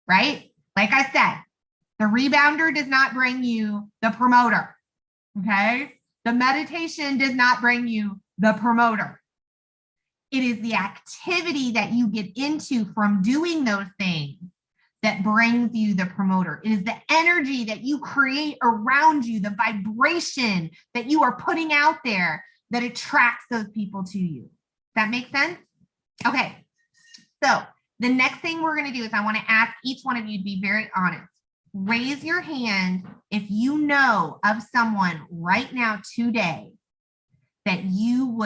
Right? Like I said, the rebounder does not bring you the promoter. Okay? The meditation does not bring you the promoter. It is the activity that you get into from doing those things that brings you the promoter. It is the energy that you create around you, the vibration that you are putting out there that attracts those people to you. Does that make sense? Okay. So the next thing we're going to do is I want to ask each one of you to be very honest. Raise your hand if you know of someone right now today that you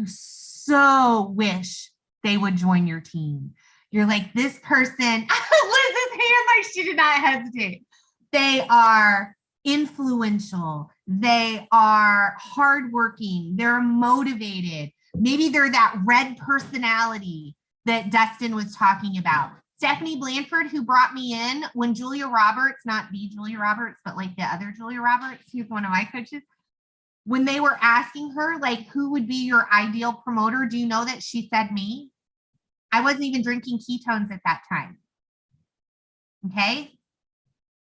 so wish they would join your team. You're like, this person, Liz's hand like she did not hesitate. They are influential. They are hardworking. They're motivated. Maybe they're that red personality that Dustin was talking about. Stephanie Blanford, who brought me in when Julia Roberts, not the Julia Roberts, but like the other Julia Roberts, who's one of my coaches, when they were asking her, like, who would be your ideal promoter? Do you know that she said me? I wasn't even drinking ketones at that time. Okay.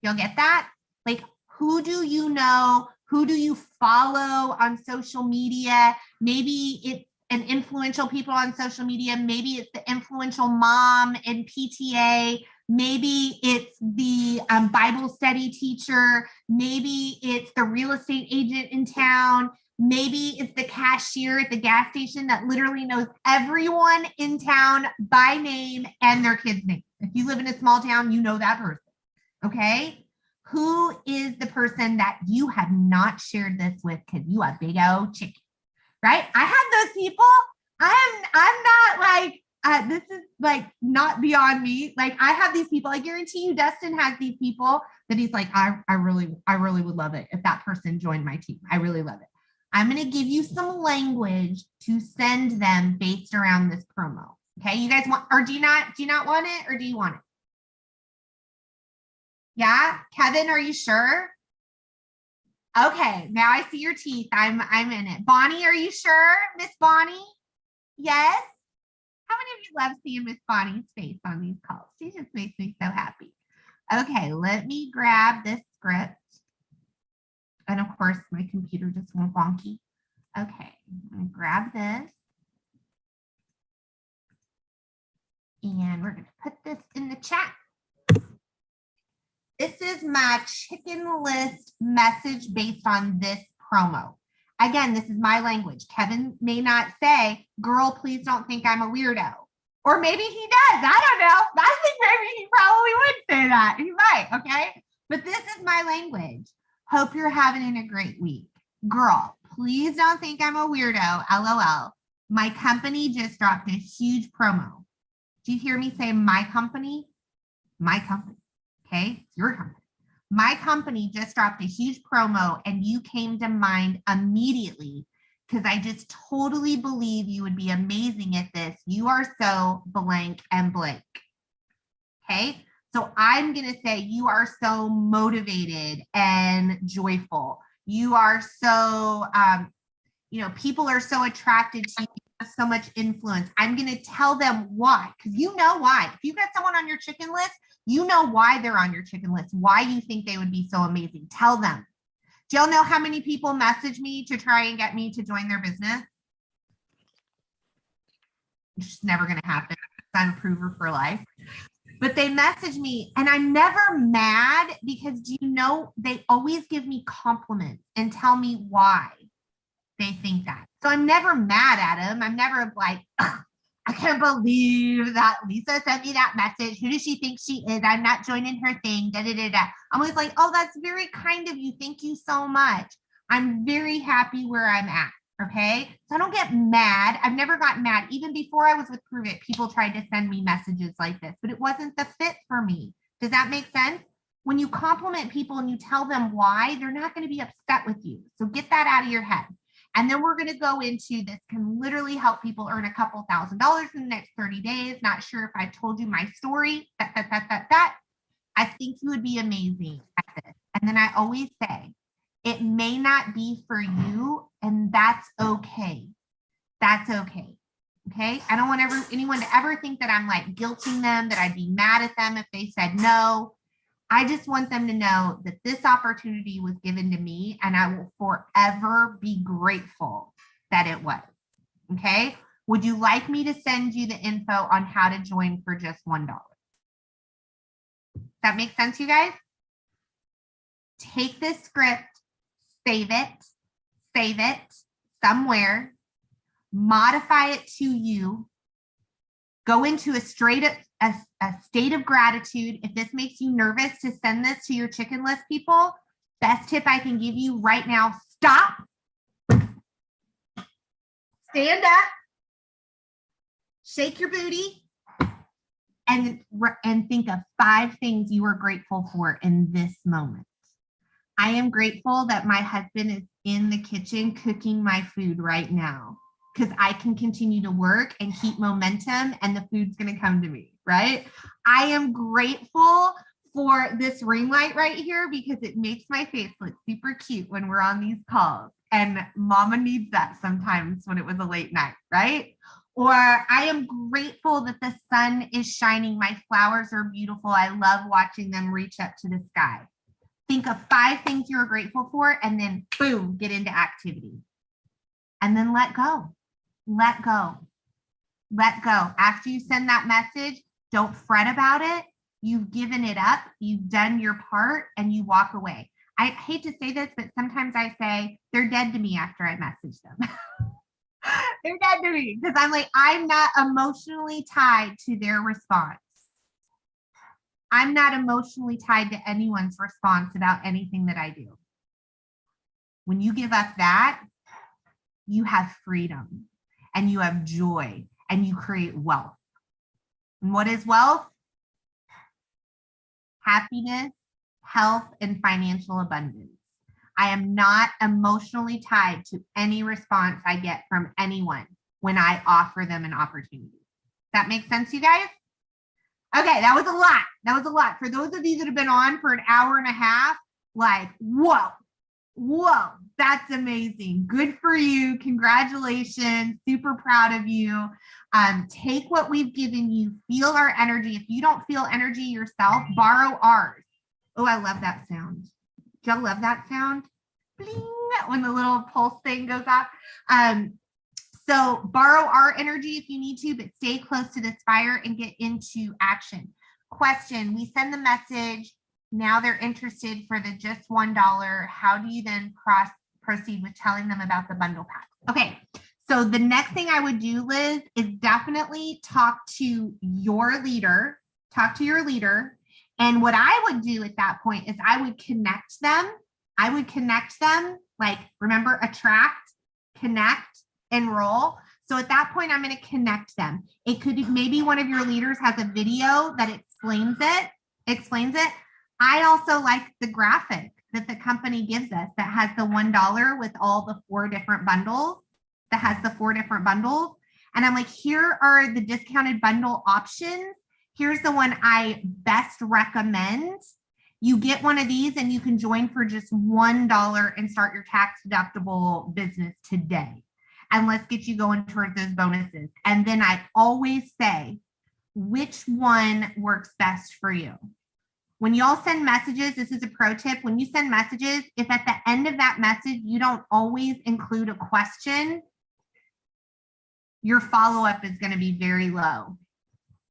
You'll get that? Like, who do you know? Who do you follow on social media? Maybe it's an influential people on social media. Maybe it's the influential mom in PTA. Maybe it's the Bible study teacher. Maybe it's the real estate agent in town. Maybe it's the cashier at the gas station that literally knows everyone in town by name and their kids' names. If you live in a small town, you know that person. Okay. Who is the person that you have not shared this with because you are big old chicken, right? I have those people. I'm not like, this is like not beyond me. Like I have these people. I guarantee you Dustin has these people that he's like, I really would love it if that person joined my team. I really love it. I'm going to give you some language to send them based around this promo. Okay. You guys want, or do you not want it, or do you want it? Yeah. Kevin, are you sure? Okay. Now I see your teeth. I'm in it. Bonnie, are you sure? Miss Bonnie? Yes. How many of you love seeing Miss Bonnie's face on these calls? She just makes me so happy. Okay. Let me grab this script. And of course, my computer just went wonky. Okay, I'm gonna grab this. And we're gonna put this in the chat. This is my chicken list message based on this promo. Again, this is my language. Kevin may not say, girl, please don't think I'm a weirdo. Or maybe he does, I don't know. I think maybe he probably would say that. He might, okay? But this is my language. Hope you're having a great week. Girl, please don't think I'm a weirdo, LOL. My company just dropped a huge promo. Do you hear me say my company? My company, okay? It's your company. My company just dropped a huge promo and you came to mind immediately because I just totally believe you would be amazing at this. You are so blank and blank, okay? So I'm going to say you are so motivated and joyful. You are so, people are so attracted to you, have so much influence. I'm going to tell them why, because you know why. If you've got someone on your chicken list, you know why they're on your chicken list, why you think they would be so amazing. Tell them. Do y'all know how many people message me to try and get me to join their business? It's just never going to happen. I'm a prover for life. But they message me and I'm never mad because do you know, they always give me compliments and tell me why they think that. So I'm never mad at them. I'm never like, I can't believe that Lisa sent me that message. Who does she think she is? I'm not joining her thing. Da, da, da, da. I'm always like, oh, that's very kind of you. Thank you so much. I'm very happy where I'm at. Okay. So I don't get mad. I've never gotten mad. Even before I was with Prove It, people tried to send me messages like this, but it wasn't the fit for me. Does that make sense? When you compliment people and you tell them why, they're not going to be upset with you. So get that out of your head. And then we're going to go into this can literally help people earn a couple $1,000s in the next 30 days. Not sure if I told you my story. I think you would be amazing at this. And then I always say, it may not be for you, and that's okay. That's okay. Okay. I don't want anyone to ever think that I'm like guilting them, that I'd be mad at them if they said no. I just want them to know that this opportunity was given to me, and I will forever be grateful that it was. Okay. Would you like me to send you the info on how to join for just $1? That makes sense, you guys? Take this script, save it somewhere, modify it to you, go into a state of gratitude. If this makes you nervous to send this to your chicken list people, best tip I can give you right now, stop, stand up, shake your booty, and think of 5 things you are grateful for in this moment. I am grateful that my husband is in the kitchen cooking my food right now, because I can continue to work and keep momentum and the food's going to come to me, right? I am grateful for this ring light right here because it makes my face look super cute when we're on these calls. And mama needs that sometimes when it was a late night, right? Or I am grateful that the sun is shining. My flowers are beautiful. I love watching them reach up to the sky. Think of 5 things you're grateful for and then boom, get into activity. And then let go. Let go. Let go. After you send that message, don't fret about it. You've given it up. You've done your part and you walk away. I hate to say this, but sometimes I say they're dead to me after I message them. They're dead to me because I'm like, I'm not emotionally tied to their response. I'm not emotionally tied to anyone's response about anything that I do. When you give up that, you have freedom and you have joy and you create wealth. And what is wealth? Happiness, health, and financial abundance. I am not emotionally tied to any response I get from anyone when I offer them an opportunity. That makes sense, you guys? Okay, that was a lot. That was a lot. For those of you that have been on for an hour and a half, like, whoa, that's amazing. Good for you. Congratulations. Super proud of you. Take what we've given you, feel our energy. If you don't feel energy yourself, borrow ours. Oh, I love that sound. Do y'all love that sound? Bling, when the little pulse thing goes off. So borrow our energy if you need to, but stay close to this fire and get into action. Question, we send the message. Now they're interested for the just $1. How do you then proceed with telling them about the bundle packs? Okay, so the next thing I would do, Liz, is definitely talk to your leader. Talk to your leader. And what I would do at that point is I would connect them. Like, remember, attract, connect, enroll. So at that point, I'm going to connect them. It could be maybe one of your leaders has a video that explains it. I also like the graphic that the company gives us that has the $1 with all the 4 different bundles, And I'm like, here are the discounted bundle options. Here's the one I best recommend. You get one of these and you can join for just $1 and start your tax deductible business today. And let's get you going towards those bonuses. And then I always say, which one works best for you? When y'all send messages, this is a pro tip. When you send messages, if at the end of that message, you don't always include a question, your follow-up is going to be very low.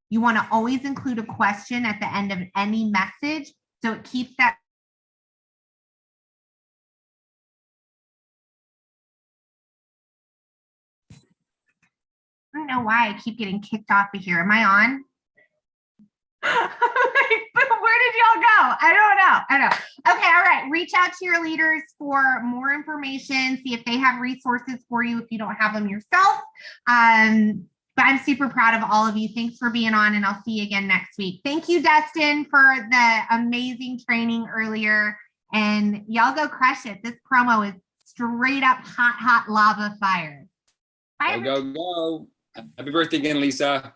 You want to always include a question at the end of any message, so it keeps that. I don't know why I keep getting kicked off of here. Am I on? Where did y'all go? I don't know. Okay, all right. Reach out to your leaders for more information. See if they have resources for you if you don't have them yourself. But I'm super proud of all of you. Thanks for being on, and I'll see you again next week. Thank you, Dustin, for the amazing training earlier. And y'all go crush it. This promo is straight up hot lava fire. Bye. Go. Happy birthday again, Lisa.